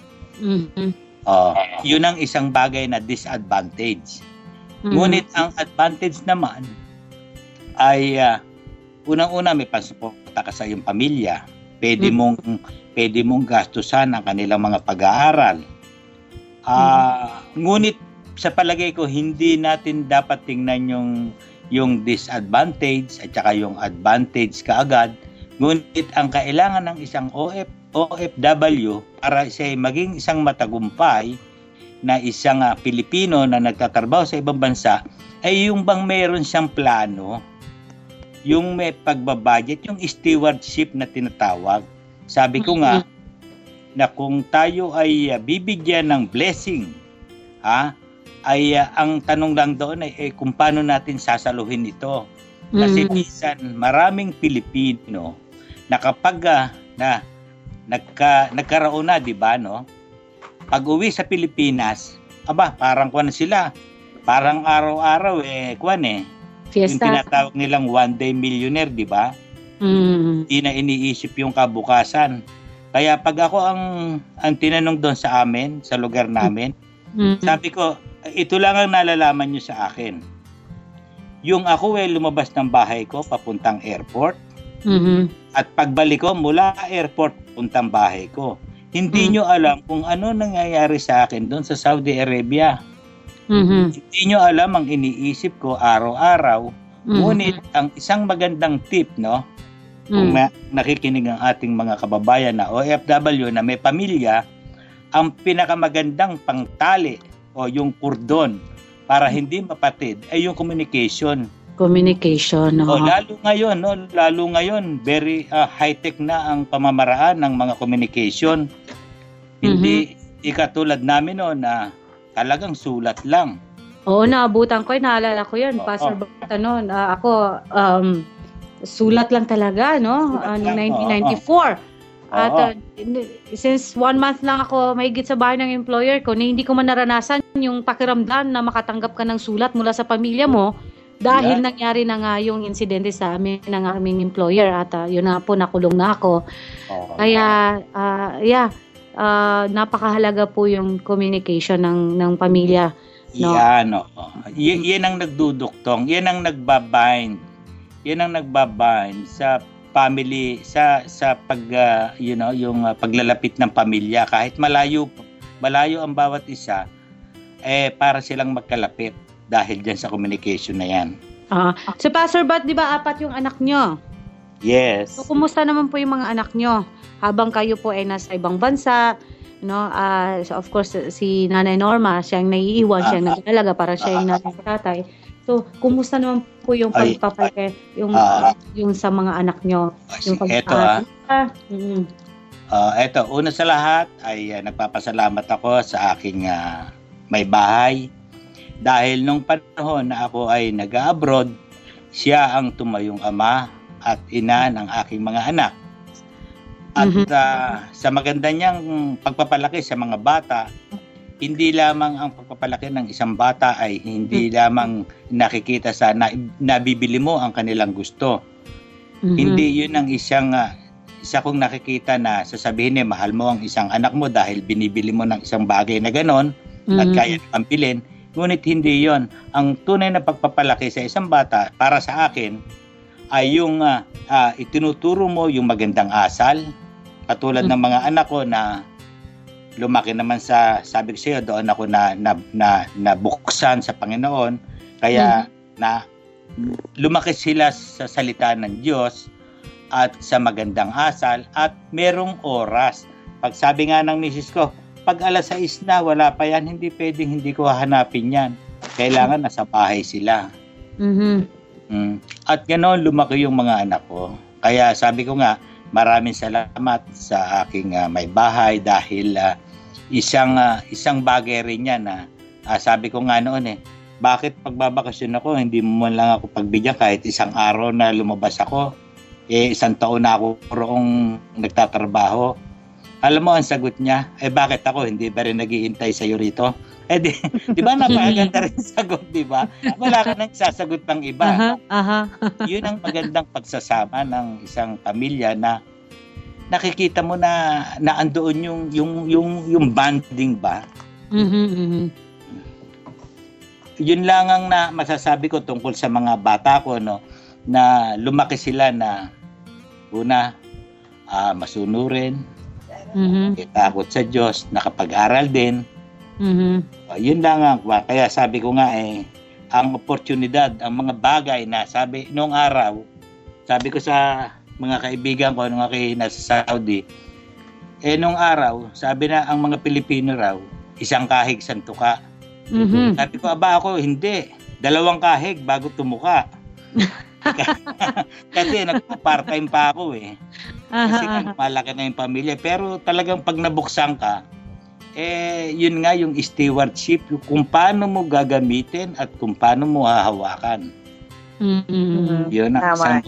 Yun ang isang bagay na disadvantage. Ngunit ang advantage naman ay unang-una may pansuporta ka sa iyong pamilya. Pwede mong gastusan ang kanilang mga pag-aaral. Ngunit sa palagay ko, hindi natin dapat tingnan yung disadvantage at saka yung advantage kaagad. Ngunit ang kailangan ng isang OFW para siya maging isang matagumpay na isang Pilipino na nagtatrabaho sa ibang bansa ay yung bang meron siyang plano, yung may pagbabudget, yung stewardship na tinatawag. Sabi ko nga na kung tayo ay bibigyan ng blessing, ay ang tanong lang doon ay kung paano natin sasaluhin ito. Kasi minsan maraming Pilipino na kapag nagkaroon na, di ba, no? Pag-uwi sa Pilipinas, parang kuwan sila. Parang araw-araw fiesta. Yung tinatawag nilang one day millionaire, di ba? Hindi na iniisip yung kabukasan. Kaya pag ako ang tinanong doon sa amin, sa lugar namin, sabi ko, ito lang ang nalalaman nyo sa akin. Yung ako lumabas ng bahay ko papuntang airport, at pagbalik ko mula airport puntang bahay ko. Hindi nyo alam kung ano nangyayari sa akin doon sa Saudi Arabia. Hindi nyo alam ang iniisip ko araw-araw. Ngunit ang isang magandang tip, no? Kung nakikinig ang ating mga kababayan na OFW na may pamilya, ang pinakamagandang pangtali o yung kordon para hindi mapatid ay yung communication. Lalo ngayon, very high-tech na ang pamamaraan ng mga communication. Hindi katulad namin na talagang sulat lang. Oo, naabutan ko, naalala ko yun, Pastor Bart, ako, sulat lang talaga, no? Sulat Noong lang, 1994. Oo. At since 1 month lang ako mahigit sa bahay ng employer ko, hindi ko man naranasan yung pakiramdam na makatanggap ka ng sulat mula sa pamilya mo dahil nangyari na nga yung insidente sa amin ng aming employer at yun na po, nakulong na ako. Kaya, napakahalaga po yung communication ng pamilya. No? Yan, yan ang nagduduktong, yan ang nagbabind. Yan ang nagbabind sa family, sa pag yung paglalapit ng pamilya, kahit malayo ang bawat isa, para silang magkalapit dahil diyan sa communication na yan. So Pastor Bat, 'di ba 4 yung anak nyo? Yes. So kumusta naman po yung mga anak nyo habang kayo po ay nasa ibang bansa, no? So of course si Nanay Norma, siya ang naiiwan, siya ang nag-aalaga para siya yung nanay tatay. So kumusta naman po yung pagpapalaki yung sa mga anak nyo? Yung eto, una sa lahat ay nagpapasalamat ako sa aking may bahay dahil nung panahon na ako ay nag-abroad, siya ang tumayong ama at ina ng aking mga anak. At sa maganda niyang pagpapalaki sa mga bata, hindi lamang ang pagpapalaki ng isang bata ay hindi lamang nakikita sa nabibili mo ang kanilang gusto. Hindi yun ang isa kong nakikita na sasabihin mahal mo ang isang anak mo dahil binibili mo ng isang bagay na ganon at kaya naman bilhin. Ngunit hindi yon. Ang tunay na pagpapalaki sa isang bata para sa akin ay yung itinuturo mo yung magandang asal, katulad ng mga anak ko na lumaki naman sabi ko sa iyo, doon ako na buksan sa Panginoon, kaya na lumaki sila sa salita ng Diyos at sa magandang asal at merong oras. Pag sabi nga ng misis ko, pag 6:00 na, wala pa yan, hindi pwedeng hindi ko hahanapin yan. Kailangan nasa bahay sila. At ganoon lumaki yung mga anak ko. Kaya sabi ko nga, maraming salamat sa aking may bahay dahil isang bagay rin yan na sabi ko nga noon bakit pagbabakasyon ako, hindi mo man lang ako pagbigyan kahit isang araw na lumabas ako. Isang taon na ako roong nagtatrabaho. Alam mo ang sagot niya, bakit ako hindi ba rin naghihintay sa iyo rito? Di ba napakaganda rin sagot, di ba? Wala ka nang sasagot ng iba. Yun ang magandang pagsasama ng isang pamilya na nakikita mo na andoon yung bonding ba? Yun lang ang masasabi ko tungkol sa mga bata ko, no, na lumaki sila na una masunurin, takot sa Diyos, nakapag-aral din. Yun lang ang kaya sabi ko nga ang oportunidad, ang mga bagay na sabi noong araw, sabi ko sa mga kaibigan ko nung ako nasa Saudi, noong araw, sabi na ang mga Pilipino raw, isang kahig santuka. Sabi ko, ako hindi. 2 kahig bago tumuka. Kasi nagpa-part-time pa ako Kasi malaki na yung pamilya. Pero talagang pag nabuksan ka, yun nga yung stewardship, kung paano mo gagamitin at kung paano mo hahawakan. Yun ang isang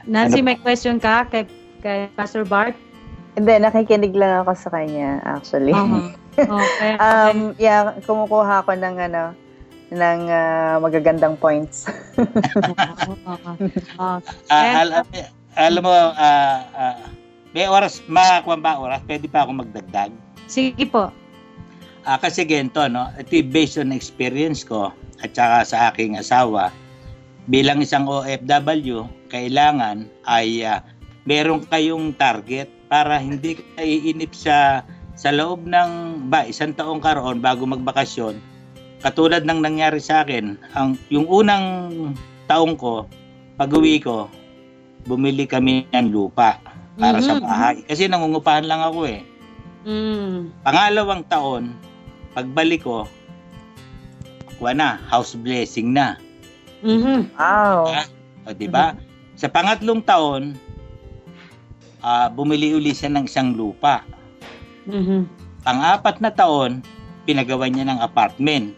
Nancy, may question ka kay Pastor Bart? Hindi, nakikinig lang ako sa kanya actually. Okay. Kumukuha ako ng magagandang points. Alam mo, may oras, makakuha ba oras? Pwede pa ako magdagdag? Sige po. Kasi ganito, no? Ito based on experience ko at saka sa aking asawa, bilang isang OFW, kailangan ay meron kayong target para hindi kayo iinip sa loob ng isang taong karoon bago magbakasyon. Katulad ng nangyari sa akin, yung unang taong ko, pag-uwi ko, bumili kami ng lupa para sa bahay. Kasi nangungupahan lang ako Pangalawang taon, pagbalik ko, house blessing na. Wow. Diba? Sa pangatlong taon, bumili uli siya ng isang lupa. Pang-4 na taon, pinagawa niya ng apartment.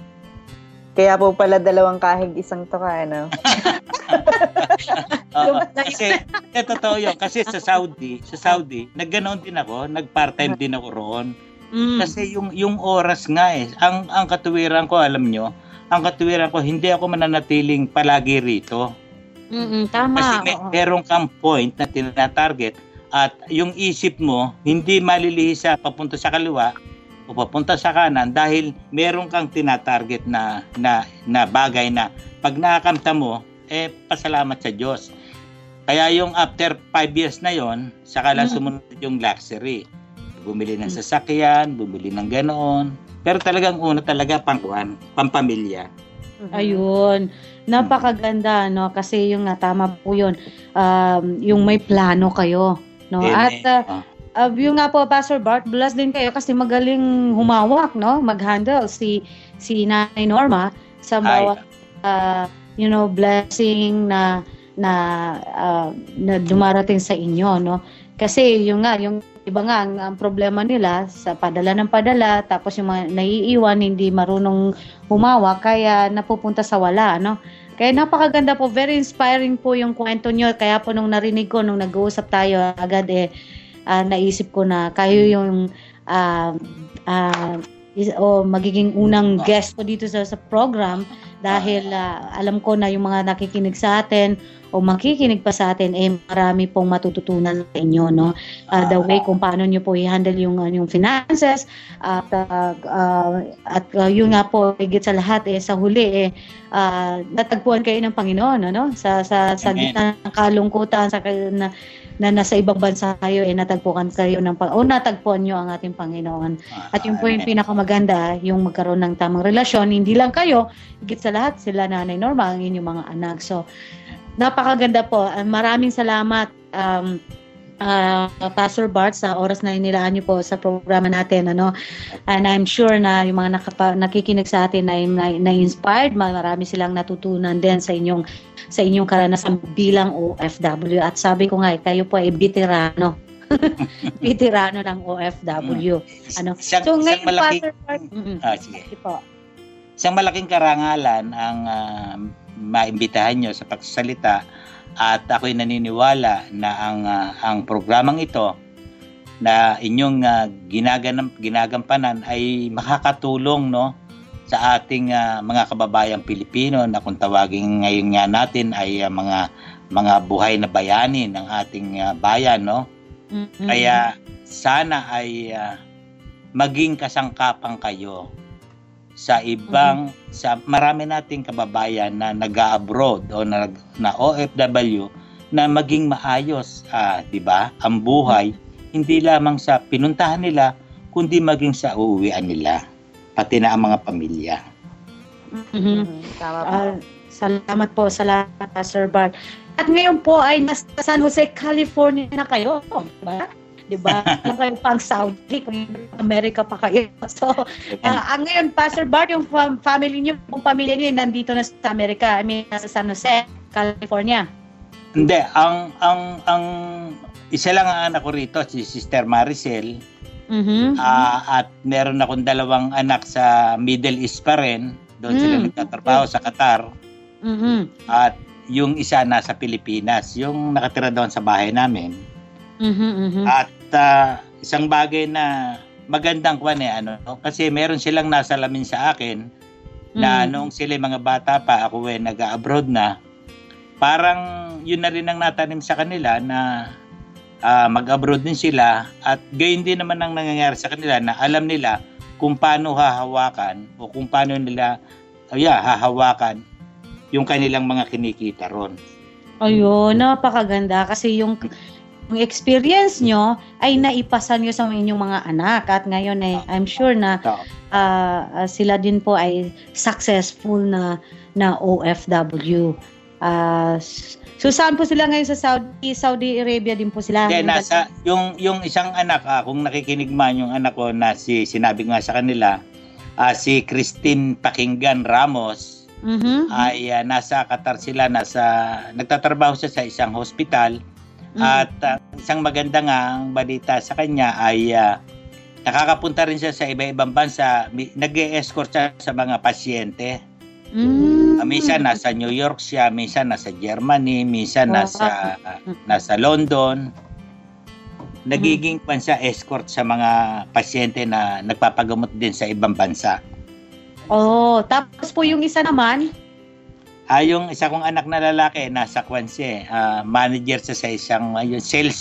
Kaya po pala 2 kahig isang tuka, ano? Kasi totoo yun. Kasi sa Saudi, nagganoon din ako, nag-part-time din ako roon. Kasi yung oras nga ang katuwiran ko, alam nyo, hindi ako mananatiling palagi rito. Tama. Kasi meron kang point na tinatarget at yung isip mo hindi malilihis sa papunta sa kaliwa o papunta sa kanan dahil meron kang tinatarget na bagay na pag nakakamta mo, pasalamat sa Diyos. Kaya yung after 5 years na yon, saka lang sumunod yung luxury. Bumili ng sasakyan, bumili ng ganoon. Pero talagang una talaga pampamilya. Ayun. Napakaganda, no? Kasi yung tama po yun. Yung may plano kayo, no? At yung nga po, Pastor Bart, bless din kayo kasi magaling humawak, no? Mag-handle si Nanay Norma sa bawat blessing na dumarating sa inyo, no? Kasi yung iba nga ang problema nila sa padala ng padala, tapos yung mga naiiwan hindi marunong humawak kaya napupunta sa wala, no? Kaya napakaganda po, very inspiring po yung kwento nyo. Kaya po nung narinig ko, nung nag-uusap tayo agad naisip ko na kayo yung magiging unang guest ko dito sa program dahil alam ko na yung mga nakikinig sa atin o makikinig pa sa atin marami pong matututunan sa inyo, no? The way kung paano nyo po i-handle yung finances at yun nga po higit sa lahat sa huli natagpuan kayo ng Panginoon, no? Sa gitna ng kalungkutan na nasa ibang bansa kayo natagpuan kayo natagpuan nyo ang ating Panginoon. At yun po yung pinakamaganda, yung magkaroon ng tamang relasyon, hindi lang kayo, higit sa lahat sila Nanay Norma, ang inyong mga anak. So napakaganda po. Maraming salamat Pastor Bart sa oras na inilaan niyo po sa programa natin, ano. And I'm sure na yung mga nakikinig sa atin na inspired, marami silang natutunan din sa inyong karanasan bilang OFW. At sabi ko nga, kayo po ay veterano. Veterano ng OFW. Ano? So ngayon, Pastor Bart, sige po. Isang malaking karangalan ang maimbitahan nyo sa pagsasalita at ako'y naniniwala na ang programang ito na inyong ginagampanan ay makakatulong, no, sa ating mga kababayang Pilipino na kung tawagin ngayon nga natin ay mga buhay na bayani ng ating bayan, no. Mm-hmm. Kaya sana ay maging kasangkapan kayo sa ibang sa marami nating kababayan na nag-abroad o na OFW na maging maayos, 'di ba? Ang buhay hindi lamang sa pinuntahan nila kundi maging sa uuwian nila, pati na ang mga pamilya. Salamat po, salamat Sir Bart. At ngayon po ay nasa San Jose, California na kayo, diba? Kung kayo pang Saudi, kung Amerika pa kayo. So, ngayon, Pastor Bart, yung family niyo, yung pamilya niyo, nandito na sa Amerika. I mean, nasa San Jose, California. Hindi, ang isa lang ang anak ko rito, si Sister Maricel. Mm-hmm. At meron akong 2 anak sa Middle East pa rin. Doon sila nagtatrabaho sa Qatar. Mm-hmm. At yung isa nasa Pilipinas, yung nakatira doon sa bahay namin. Mm-hmm. At isang bagay na magandang kasi meron silang nasalamin sa akin na nung sila mga bata pa, ako nag-abroad na, parang yun na rin ang natanim sa kanila na mag-abroad din sila at gayon din naman ang nangyayari sa kanila na alam nila kung paano hahawakan o kung paano nila hahawakan yung kanilang mga kinikita ron. Ayun, napakaganda kasi yung experience nyo ay naipasa nyo sa inyong mga anak at ngayon I'm sure na sila din po ay successful na OFW. So saan po sila ngayon sa Saudi Arabia din po sila? Nasa yung isang anak, kung nakikinig man yung anak ko na sinabi nga sa kanila, si Christine Pakinggan Ramos, ay nasa Qatar sila, nagtatrabaho siya sa isang hospital. At isang maganda nga ang balita sa kanya ay nakakapunta rin siya sa iba-ibang bansa, nag-e-escort siya sa mga pasyente. Minsan nasa New York siya, minsan nasa Germany, minsan nasa London. Nagiging siya escort sa mga pasyente na nagpapagamot din sa ibang bansa. Tapos po yung isa naman? Yung isa kong anak na lalaki, nasa Kwanse, manager siya sa isang yung sales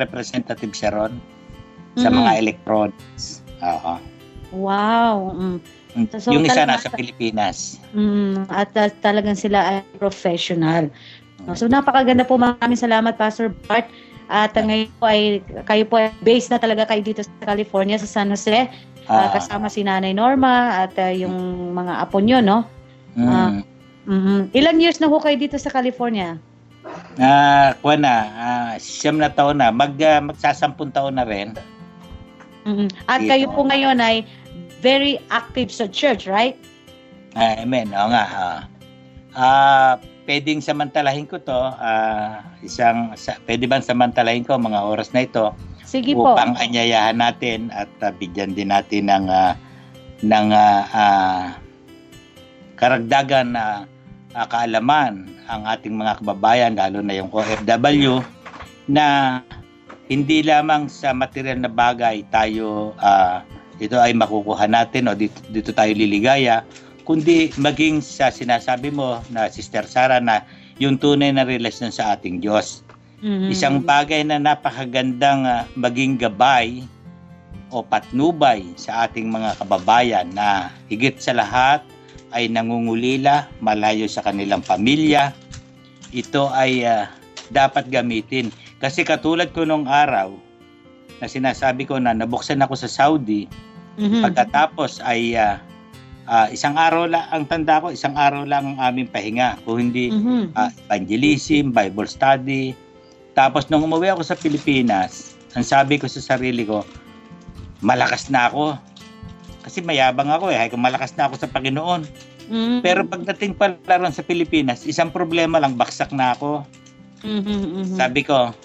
representative siya ron sa mga electronics. Wow. So, yung isa nasa Pilipinas. At talagang sila ay professional. So napakaganda po. Maraming salamat, Pastor Bart. At ngayon po kayo po ay based na talaga kayo dito sa California, sa San Jose. Kasama si Nanay Norma at yung mga apo nyo, no? Ilang years na po kayo dito sa California? 9 na taon na. Magsasampung taon na rin. At kayo po ngayon ay very active sa church, right? Amen. Oo nga. Pwedeng samantalahin ko to. Pwede bang samantalahin ko mga oras na ito? Sige po. Upang anyayahan natin at bigyan din natin ng karagdagan na kaalaman ang ating mga kababayan, lalo na yung OFW, na hindi lamang sa material na bagay tayo ito ay makukuha natin o dito tayo liligaya, kundi maging sa sinasabi mo na Sister Sara na yung tunay na relasyon sa ating Diyos. Isang bagay na napakagandang maging gabay o patnubay sa ating mga kababayan na higit sa lahat ay nangungulila, malayo sa kanilang pamilya. Ito ay dapat gamitin. Kasi katulad ko nung araw na sinasabi ko na nabuksan ako sa Saudi, pagkatapos ay isang araw lang, ang tanda ko, isang araw lang ang aming pahinga. Kung hindi evangelism, Bible study. Tapos nung umuwi ako sa Pilipinas, ang sabi ko sa sarili ko, malakas na ako. Kasi mayabang ako kung malakas na ako sa Panginoon. Pero pagdating pala ron sa Pilipinas, isang problema lang, baksak na ako. Sabi ko,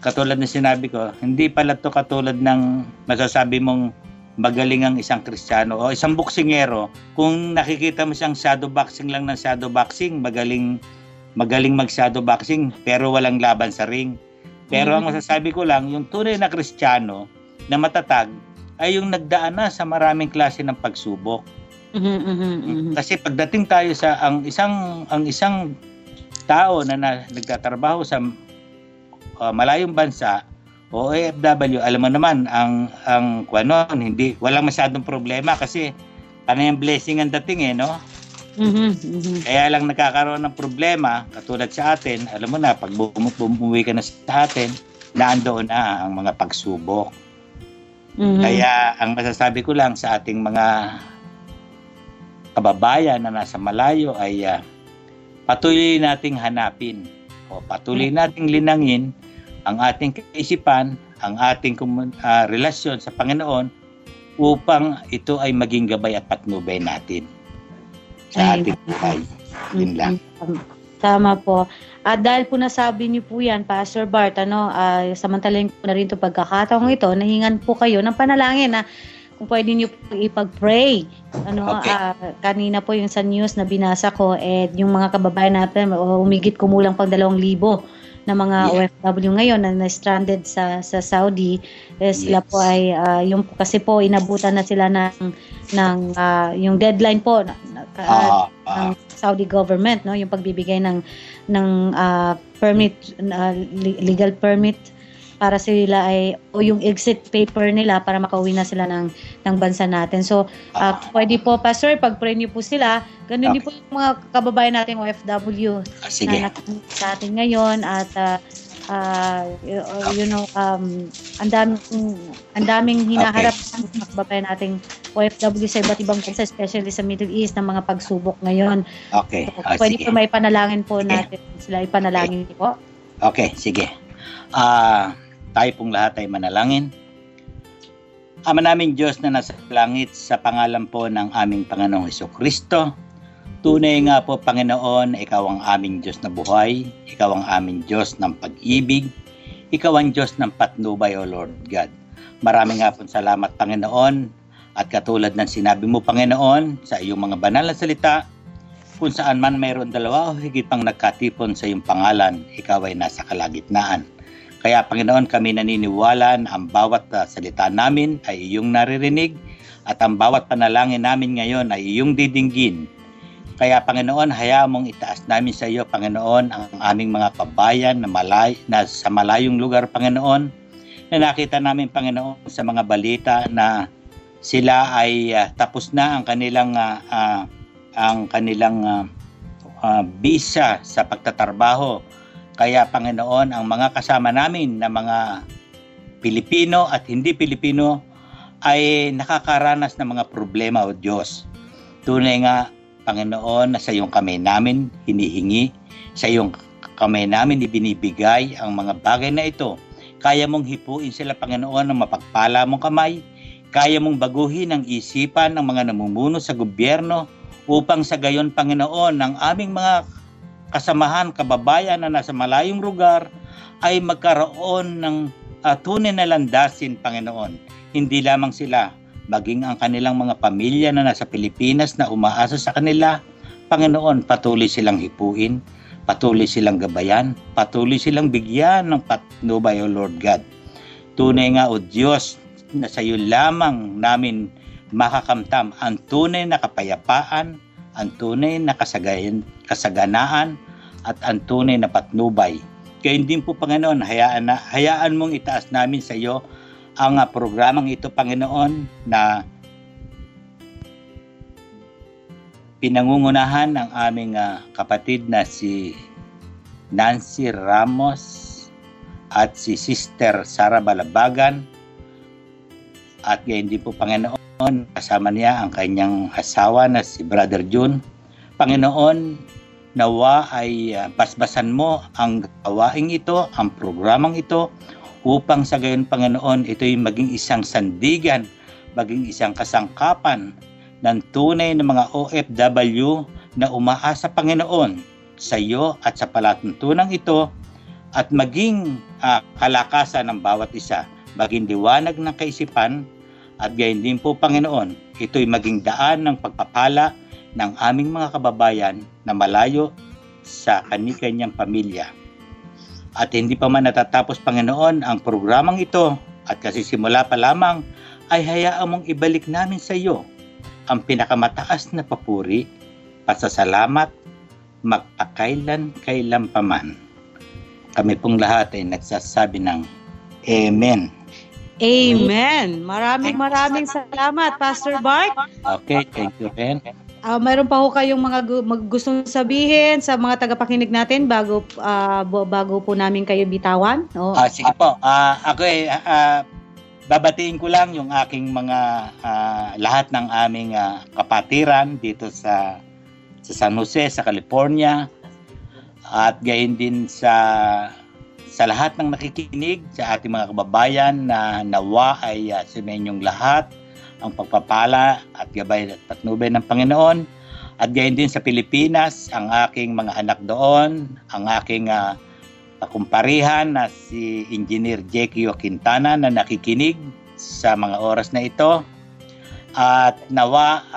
katulad na sinabi ko, hindi pala to katulad ng masasabi mong magaling ang isang Kristiyano o isang boksingero. Kung nakikita mo siyang shadow boxing lang ng shadow boxing, magaling mag shadow boxing pero walang laban sa ring. Pero ang masasabi ko lang, yung tunay na Kristiyano na matatag ay yung nagdaan na sa maraming klase ng pagsubok. Kasi pagdating tayo sa ang isang tao na nagtatrabaho sa malayong bansa o OFW, alam mo naman ang hindi walang masyadong problema kasi panayang blessing ang dating no. Kaya lang nagkakaroon ng problema katulad sa atin, alam mo na pag bumuwi ka na sa atin, naandoon na ang mga pagsubok. Kaya ang masasabi ko lang sa ating mga kababayan na nasa malayo ay patuloy nating hanapin o patuloy nating linangin ang ating kaisipan, ang ating relasyon sa Panginoon upang ito ay maging gabay at patnubay natin sa ating buhay. Yun lang. Tama po. At dahil po nasabi niyo po yan, Pastor Bart, samantalahin ko na rin ito pagkakataong ito, nahingan po kayo ng panalangin na kung pwede niyo po ipag-pray. Kanina po yung sa news na binasa ko, yung mga kababayan natin, umigit kumulang pag 2,000 na mga OFW ngayon na stranded sa Saudi. Sila po ay yung kasi po inabutan na sila ng yung deadline po ng Saudi government, no, yung pagbibigay ng permit, legal permit para sila o yung exit paper nila para makauwi na sila ng bansa natin. So pwede po, Pastor, pag-pray niyo po sila. Ganun din po yung mga kababayan nating OFW na sa atin ngayon at ang daming hinaharap ng mga kababayan nating OFW sa iba't ibang bansa, especially sa Middle East, ng mga pagsubok ngayon. Okay. So, pwede po may panalangin po natin sila, ipanalangin po. Okay, sige. Tayo pong lahat ay manalangin. Ama naming Diyos na nasa langit, sa pangalan po ng aming Panginoong Hesukristo, tunay nga po, Panginoon, Ikaw ang aming Diyos na buhay, Ikaw ang aming Diyos ng pag-ibig, Ikaw ang Diyos ng patnubay, O Lord God. Maraming nga po salamat, Panginoon, at katulad ng sinabi mo, Panginoon, sa iyong mga banal na salita, kung saan man mayroon dalawa o higit pang nagkatipon sa iyong pangalan, ikaw ay nasa kalagitnaan. Kaya Panginoon, kami naniniwala na ang bawat salita namin ay iyong naririnig at ang bawat panalangin namin ngayon ay iyong didinggin. Kaya Panginoon, hayaan mong itaas namin sa iyo, Panginoon, ang aming mga kabayan na sa malayong lugar, Panginoon, na nakita namin, Panginoon, sa mga balita na sila ay tapos na ang kanilang visa sa pagtatrabaho. Kaya Panginoon, ang mga kasama namin na mga Pilipino at hindi Pilipino ay nakakaranas ng mga problema, O Diyos. Tunay nga, Panginoon, na sa iyong kamay namin hinihingi, sa iyong kamay namin ibinibigay ang mga bagay na ito. Kaya mong hipuin sila, Panginoon, ng mapagpala mong kamay. Kaya mong baguhin ang isipan ng mga namumuno sa gobyerno upang sa gayon, Panginoon, ang aming mga kasamahan, kababayan na nasa malayong lugar ay magkaroon ng tunay na landasin, Panginoon. Hindi lamang sila, maging ang kanilang mga pamilya na nasa Pilipinas na umaasa sa kanila, Panginoon, patuloy silang hipuin, patuloy silang gabayan, patuloy silang bigyan ng patnubay, O Lord God. Tunay nga, O Diyos, na sa iyo lamang namin makakamtam ang tunay na kapayapaan, ang tunay na kasaganaan, at ang tunay na patnubay. Kaya hindi po, Panginoon, hayaan mong itaas namin sa iyo ang programang ito, Panginoon, na pinangungunahan ng aming kapatid na si Nancy Ramos at si Sister Sara Balabagan. At gayon din po, Panginoon, kasama niya ang kanyang asawa na si Brother June. Panginoon, nawa ay basbasan mo ang gawaing ito, ang programang ito, upang sa gayon, Panginoon, ito'y maging isang sandigan, maging isang kasangkapan ng tunay na mga OFW na umaasa, Panginoon, sa iyo at sa palatuntunang ito, at maging kalakasan ng bawat isa, maging liwanag ng kaisipan, at gayon din po, Panginoon, ito'y maging daan ng pagpapala ng aming mga kababayan na malayo sa kani-kanyang pamilya. At hindi pa man natatapos, Panginoon, ang programang ito, at kasi simula pa lamang, ay hayaan mong ibalik namin sa iyo ang pinakamataas na papuri, pasasalamat, magpakailan-kailan pa man. Kami pong lahat ay nagsasabi ng Amen. Amen. Maraming salamat, Pastor Bart. Okay, thank you, Ren. Mayroon pa ho kayong mga gustong sabihin sa mga tagapakinig natin bago po namin kayo bitawan? Oh. Sige po. Ako babatiin ko lang yung aking mga lahat ng aming kapatiran dito sa San Jose, sa California, at gayon din sa lahat ng nakikinig, sa ating mga kababayan na nawa ay sumenyong lahat ang pagpapala at gabay at patnubay ng Panginoon. At gayon din sa Pilipinas, ang aking mga anak doon, ang aking kakumparihan na si Engineer Jekio Quintana na nakikinig sa mga oras na ito. At nawa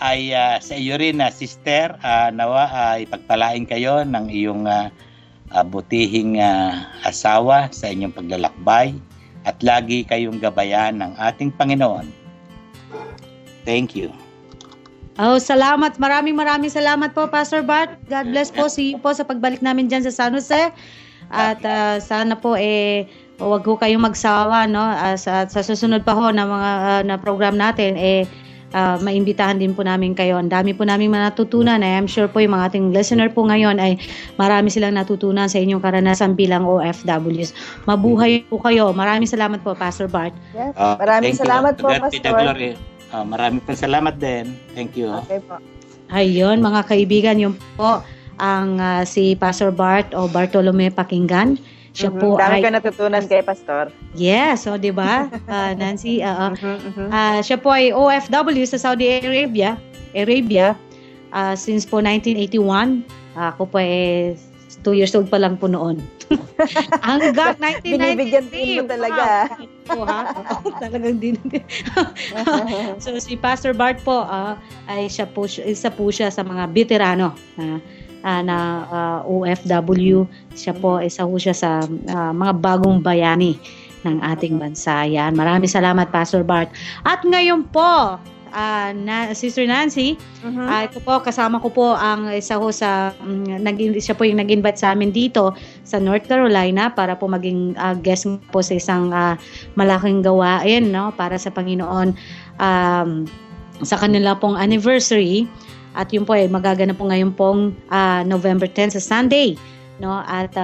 ay sa iyo rin, sister, nawa ay pagpalain kayo ng iyong butihing asawa sa inyong paglalakbay at lagi kayong gabayan ng ating Panginoon. Thank you. Salamat. Maraming salamat po, Pastor Bart. God bless po. See you po sa pagbalik namin dyan sa San Jose. At sana po wag ho kayong magsawa, no? Sa susunod pa ho na mga na program natin maimbitahan din po namin kayo. Ang dami po namin natutunan. I am sure po yung mga ating listener po ngayon ay marami silang natutunan sa inyong karanasan bilang OFWs. Mabuhay po kayo. Maraming salamat po, Pastor Bart. Yes. Maraming salamat po, Pastor. Maraming salamat din. Thank you. Okay po. Ayun, mga kaibigan, yung po ang si Pastor Bart o Bartolome Pakinggan. Siya po dami ka natutunan kay Pastor. Yes, so 'di ba? Nancy, siya po ay OFW sa Saudi Arabia since po 1981. Ako po 2 years old pa lang po noon. Hanggang 1993. Binibigyan din mo talaga. Talagang din. So si Pastor Bart po ay isa po siya sa mga veterano na OFW. Siya po isa po siya sa mga bagong bayani ng ating bansa. Yan. Maraming salamat, Pastor Bart. At ngayon po, Sister Nancy, ito po, kasama ko po ang isa ho sa, siya po yung nag-invite sa amin dito sa North Carolina para po maging guest po sa isang malaking gawain, no, para sa Panginoon sa kanila pong anniversary. At yun po ay magaganap po ngayon pong November 10 sa Sunday, no, at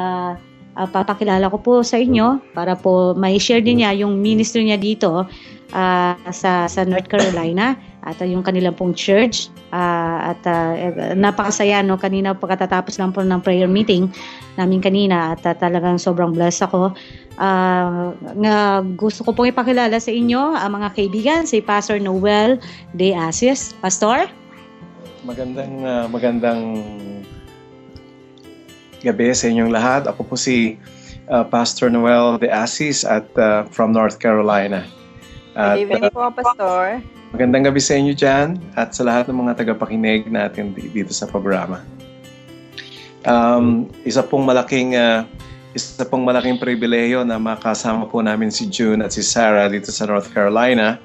papakilala ko po sa inyo para po mai-share din niya yung ministry niya dito sa North Carolina at yung kanilang pong church at napakasaya, no, kanina pagkatapos lang po ng prayer meeting namin kanina at talagang sobrang blessed ako. Gusto ko pong ipakilala sa inyo ang mga kaibigan, si Pastor Noel De Asis. Pastor? Magandang gabi sa inyong lahat. Ako po si Pastor Noel De Asis at from North Carolina. Good evening po, Pastor. Magandang gabi sa inyo dyan at sa lahat ng mga tagapakinig natin dito sa programa. Isa pong malaking pribileyo na makasama po namin si June at si Sarah dito sa North Carolina.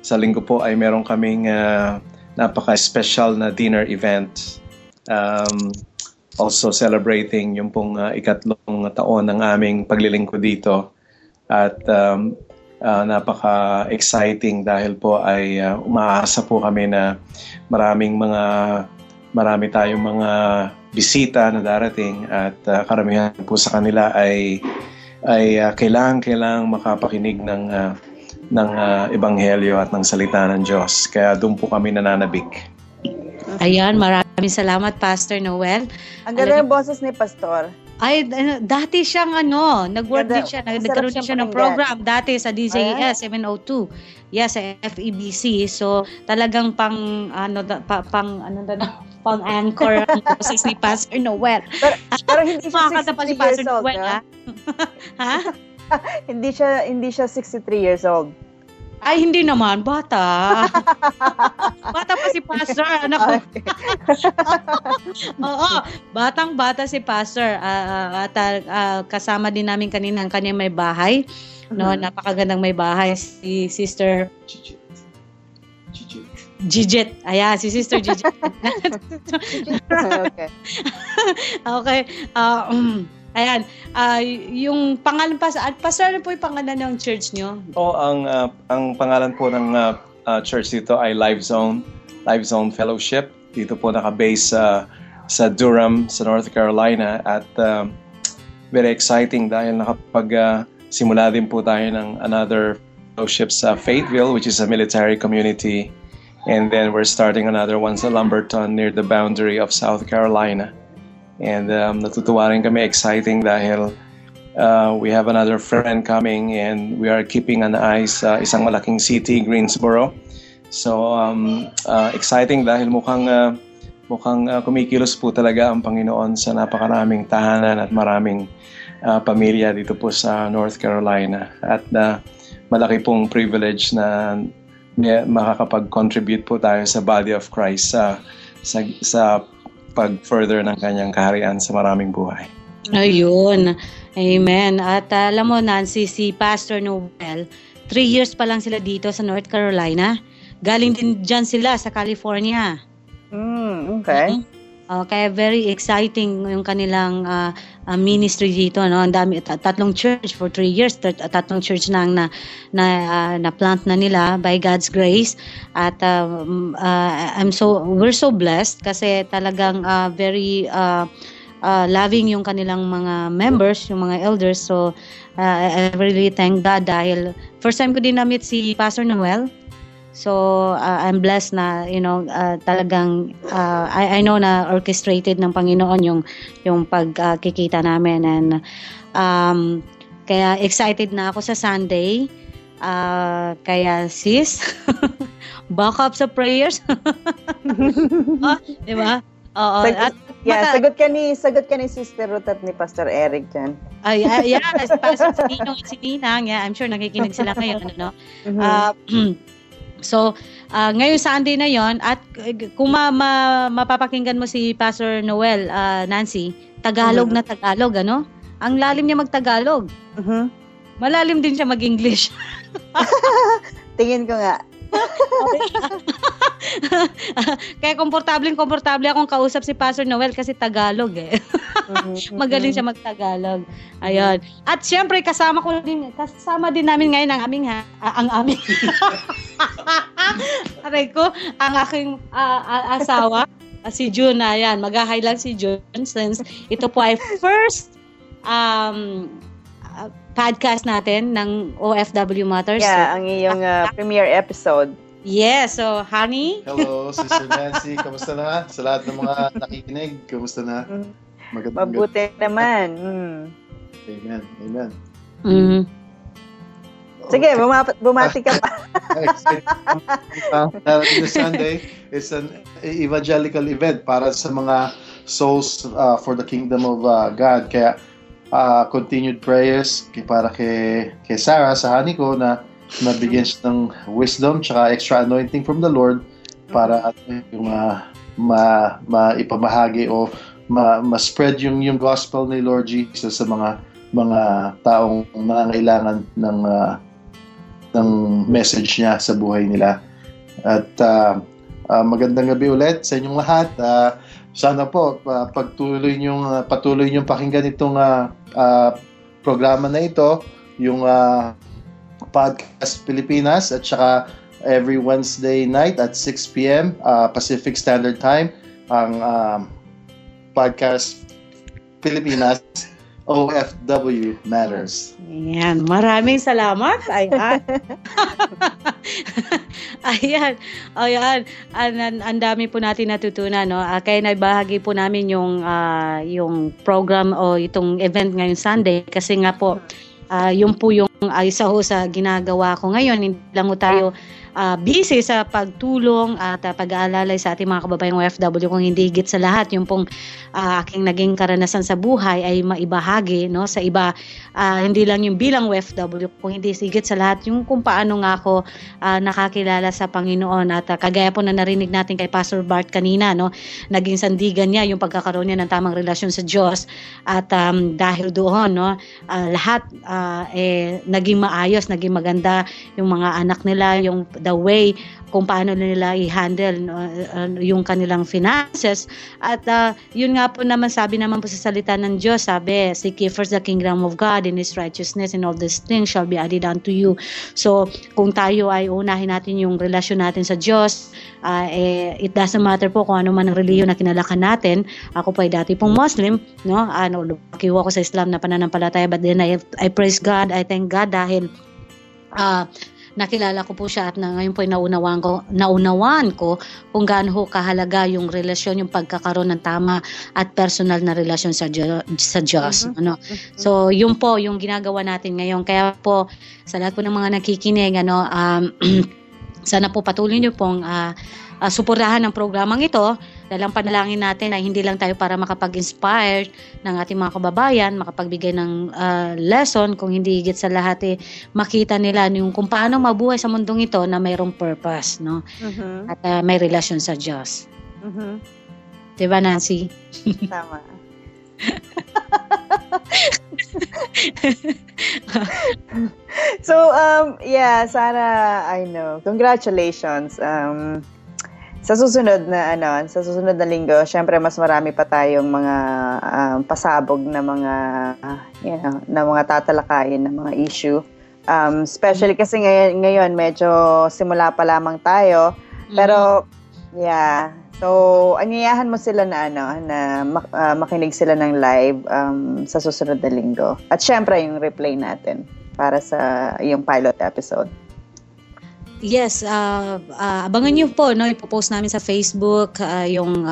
Sa linggo po ay meron kaming napaka-special na dinner event. Also celebrating yung pong ikatlong taon ng aming paglilingkod dito. At napaka-exciting dahil po ay umaasa po kami na marami tayong mga bisita na darating at karamihan po sa kanila ay kailangang makapakinig ng ebanghelyo at ng salita ng Diyos. Kaya doon po kami nananabik. Ayan, maraming salamat, Pastor Noel. Ang ganda ng boses ni Pastor. Ay, dati siyang nag-work din siya, nagkaroon din siya ng program dati sa DJS 702. Yes, sa FEBC. So, talagang pang-anchor ang boses ni Pastor Noel. Pero hindi siya 63 years old, Noel, ha? Hindi siya 63 years old. Ay, hindi naman. Bata. Bata pa si Pastor. Anak ko. Oo. Batang-bata si Pastor. At kasama din namin kanina ang kanyang may bahay. No, napakagandang may bahay. Si Sister Gigit. Ayan, si Sister Gigit. Okay. Okay. Ayan, yung pangalan Pastor, ano po yung pangalan ng church nyo? Ang pangalan po ng church dito ay Live Zone Fellowship. Dito po naka-base sa Durham, sa North Carolina. At very exciting dahil simula din po tayo ng another fellowship sa Fayetteville, which is a military community. And then we're starting another one sa Lumberton near the boundary of South Carolina. And natutuwa rin kami, exciting dahil we have another friend coming and we are keeping an eye sa isang malaking city, Greensboro. So exciting dahil mukhang kumikilos po talaga ang Panginoon sa napakaraming tahanan at maraming pamilya dito po sa North Carolina. At malaki pong privilege na makakapag-contribute po tayo sa body of Christ sa pag-further ng kanyang kaharian sa maraming buhay. Ayun. Amen. At alam mo, Nancy, si Pastor Noel, 3 years pa lang sila dito sa North Carolina. Galing din dyan sila sa California. Okay. Kaya very exciting yung kanilang ministry dito, no? Ang dami, tatlong church for 3 years, tatlong church na plant na nila by God's grace. At we're so blessed kasi talagang very loving yung kanilang mga members, yung mga elders. So I really thank God dahil first time ko din na-meet si Pastor Noel. So I'm blessed na talagang I know na orchestrated ng Panginoon yung pagkikita namin, and kaya excited na ako sa Sunday. Kaya sis, back up sa prayers. Di ba? Oo. Sagot ka ni Sister Ruth at ni Pastor Eric dyan. Si Ninang, I'm sure nakikinig sila ngayon, ano? So, ngayong Sunday na yon, at kung mapapakinggan mo si Pastor Noel, Nancy, Tagalog na Tagalog, ano? Ang lalim niya mag-Tagalog. Malalim din siya mag-English. Tingin ko nga. Kaya komportable akong kausap si Pastor Noel kasi Tagalog eh. Magaling siya mag-Tagalog. Ayun. At syempre kasama din namin ngayon ang aming aray ko, ang aking asawa, si June. Ayan, mag-highlight si June since ito po ay first podcast natin ng OFW Matters. Yeah, ang iyong premiere episode. Yes, so honey. Hello, Sister Nancy. Kamusta na? Sa lahat ng mga nakikinig, kamusta na? Mabuti naman. Amen. Amen. Sige, bumati ka pa. This Sunday is an evangelical event para sa mga souls for the kingdom of God. Kaya continued prayers para kay Sarah, sa honey ko, na nabigyan siya ng wisdom tsaka extra anointing from the Lord para yung maipamahagi o ma-spread yung gospel ni Lord Jesus sa mga taong nangangailangan ng message niya sa buhay nila. At magandang gabi ulit sa inyong lahat. Sana po patuloy niyong pakinggan itong programa na ito, yung Podcast Pilipinas, at saka every Wednesday night at 6 p.m. Pacific Standard Time ang Podcast Pilipinas, OFW Matters. Ayan, maraming salamat. Ayan. Ang dami po natin natutunan, no? Kaya naibahagi po namin yung program o itong event ngayong Sunday kasi nga po yun po yung isa ho sa ginagawa ko ngayon. Hindi lang ho tayo busy sa pagtulong at pag-aalalay sa ating mga kababayang OFW, kung hindi higit sa lahat yung pong aking naging karanasan sa buhay ay maibahagi, no, sa iba. Hindi lang yung bilang OFW, kung hindi higit sa lahat yung kung paano nga ako nakakilala sa Panginoon. At kagaya po na narinig natin kay Pastor Bart kanina, no, naging sandigan niya yung pagkakaroon niya ng tamang relasyon sa Diyos. At dahil doon, no, lahat naging maayos, naging maganda yung mga anak nila, yung the way kung paano nila i-handle yung kanilang finances. At yun nga po naman, sabi naman po sa salita ng Diyos, sabi, seek ye first the kingdom of God and His righteousness, and all these things shall be added unto you. So kung tayo ay unahin natin yung relasyon natin sa Diyos, it doesn't matter po kung ano man ang relihiyon na kinalakan natin. Ako po ay dati pong Muslim, no? Lumakiwa ako sa Islam na pananampalataya, but then I praise God, I thank God dahil nakilala ko po siya at ngayon po ay naunawaan ko kung gaano kahalaga yung relasyon, yung pagkakaroon ng tama at personal na relasyon sa Diyos. Ano? So, yun po yung ginagawa natin ngayon. Kaya po, sa lahat po ng mga nakikinig, sana po patuloy niyo pong suportahan ang programang ito. Dahil ang panalangin natin ay hindi lang tayo para makapag-inspire ng ating mga kababayan, makapagbigay ng lesson, kung hindi higit sa lahat makita nila yung kung paano mabuhay sa mundong ito na mayroong purpose, no? At may relasyon sa Diyos. Diba, Nancy? Tama. So, Sarah, I know. Congratulations. Sa susunod na linggo, syempre mas marami pa tayong mga pasabog na mga na mga tatalakayin na mga issue. Especially kasi ngayon medyo simula pa lamang tayo. Pero so anyayahan mo sila na makinig sila ng live sa susunod na linggo. At syempre yung replay natin para sa yung pilot episode. Yes, abangan niyo po, no, ipo-post namin sa Facebook yung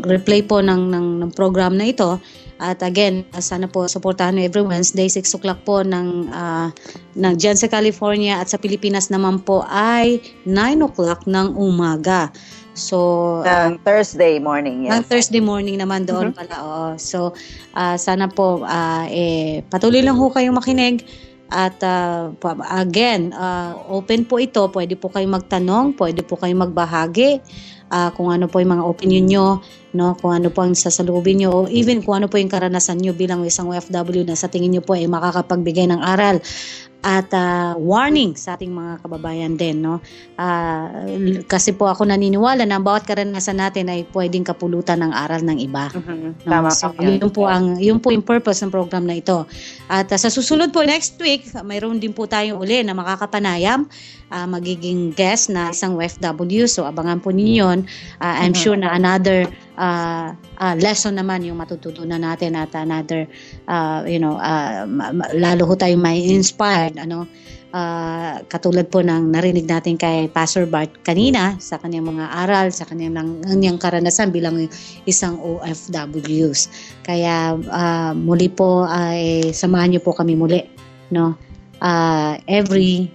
replay po ng program na ito. At again, sana po supportahan nyo every Wednesday, 6 o'clock po ng dyan sa California, at sa Pilipinas naman po ay 9 o'clock ng umaga. So, ng Thursday morning, yes. Ng Thursday morning naman doon pala. Oo. So, sana po patuloy lang ho kayong makinig. At again, open po ito. Pwede po kayong magtanong, pwede po kayong magbahagi kung ano po yung mga opinion nyo, no? Kung ano po ang sasalubin nyo, o even kung ano po yung karanasan nyo bilang isang OFW na sa tingin nyo po ay makakapagbigay ng aral at warning sa ating mga kababayan din, no? Kasi po ako naniniwala na bawat karanasan natin ay pwedeng kapulutan ng aral ng iba. Mm-hmm. Tama, so, yun po yung purpose ng program na ito. At sa susunod po next week, mayroon din po tayong uli na makakapanayam, magiging guest na isang OFW. So abangan po ninyo yun. I'm sure na another lesson naman yung matututunan natin, at another lalo ho tayong may inspired, katulad po ng narinig natin kay Pastor Bart kanina sa kanyang mga aral, sa kanyang karanasan bilang isang OFWs. Kaya muli po ay samahan niyo po kami muli, no? Every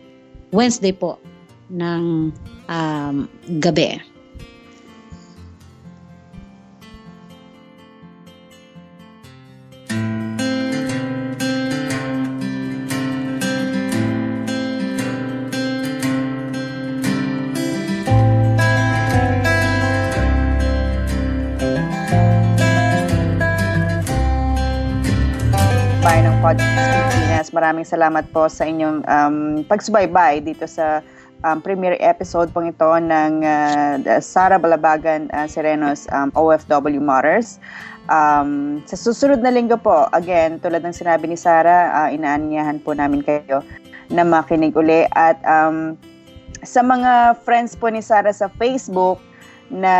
Wednesday po ng gabi. Ng Podcast Pilipinas. Maraming salamat po sa inyong pagsubaybay dito sa premiere episode pong ito ng Sara Balabagan Serenos OFW Matters. Sa susunod na linggo po, again, tulad ng sinabi ni Sara, inaanyahan po namin kayo na makinig uli. At sa mga friends po ni Sara sa Facebook na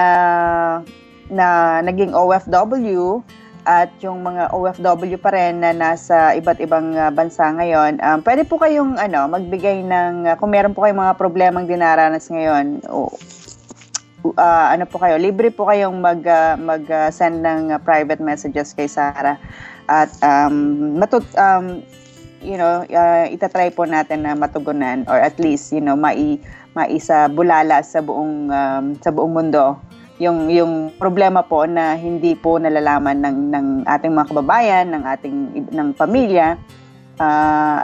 naging OFW, at yung mga OFW pa rin na nasa iba't ibang bansa ngayon, pwede po kayong magbigay ng, kung meron po kayong mga problemang dinaranas ngayon, po kayo, libre po kayong mag-send ng private messages kay Sara. At itatry po natin na matugunan, or at least maisa bulala sa buong mundo yung problema po na hindi po nalalaman ng ating mga kababayan, ng pamilya.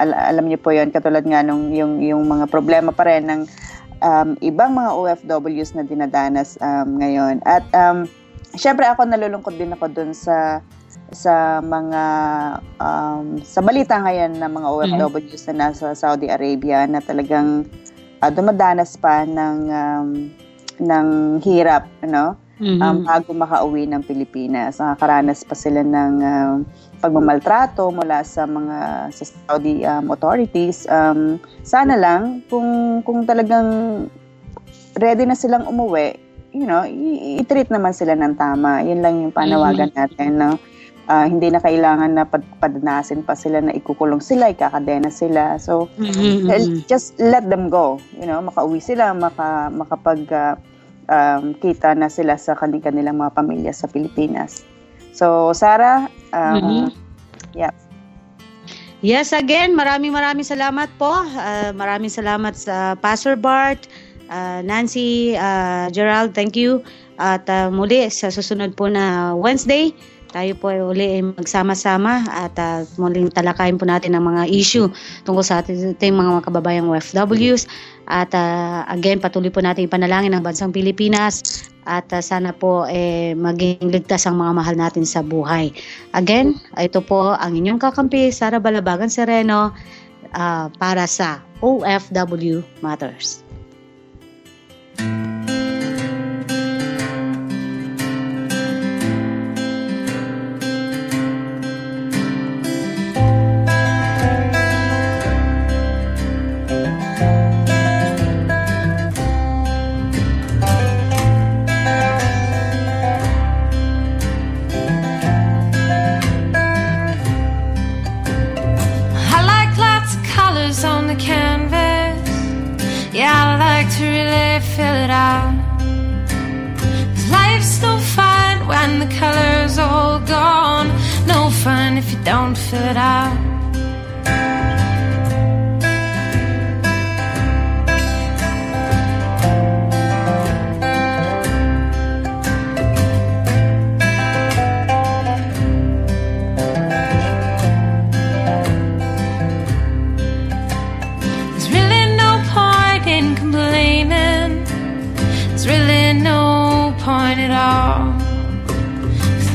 Alam niyo po 'yon, katulad nga yung mga problema pa rin ng ibang mga OFWs na dinadanas ngayon. At syempre ako nalulungkot din ako dun sa mga sa balita ngayon ng mga OFWs na nasa Saudi Arabia na talagang dumadanas pa ng hirap, bago makauwi ng Pilipinas. Nakakaranas pa sila ng pagmamaltrato mula sa Saudi authorities. Sana lang kung talagang ready na silang umuwi, i-treat naman sila ng tama. Yun lang yung panawagan natin, no? Hindi na kailangan na padanasin pa sila na ikukulong sila, ikakadena sila. So, just let them go. Makauwi sila, makapag kita na sila sa kanilang mga pamilya sa Pilipinas. So, Sara, yeah. Yes, again, maraming salamat po. Maraming salamat sa Pastor Bart, Nancy, Gerald, thank you. At muli, sa susunod po na Wednesday, tayo po ay uli magsama-sama at muling talakayin po natin ang mga issue tungkol sa ating mga kababayang OFWs. At again, patuloy po natin ipanalangin ang bansang Pilipinas at sana po maging ligtas ang mga mahal natin sa buhay. Again, ito po ang inyong kakampi, Sara Balabagan Sereno, para sa OFW Matters. To really fill it out. Life's no fun when the color's all gone. No fun if you don't fill it out. There's really no point in complaining. There's really no point at all.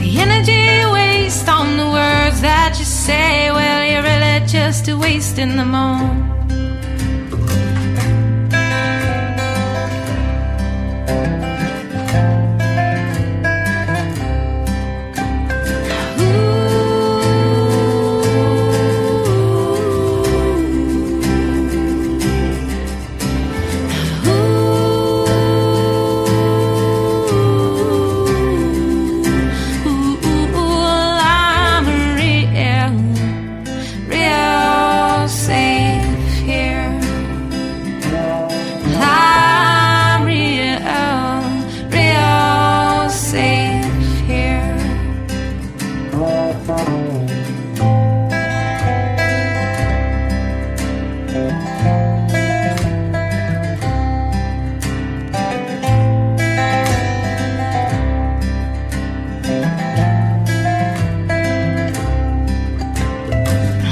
The energy you waste on the words that you say, well, you're really just wasting them all.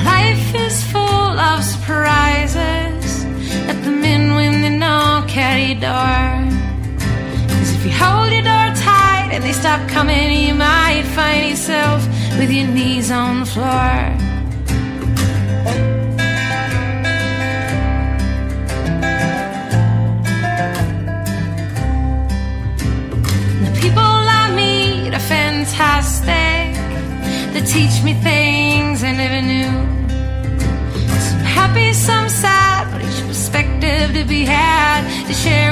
Life is full of surprises. Let them in when they knock at your door. 'Cause if you hold your door tight and they stop coming, you might find yourself with your knees on the floor. The people I meet are fantastic. They teach me things I never knew. Some happy, some sad, but each perspective to be had, to share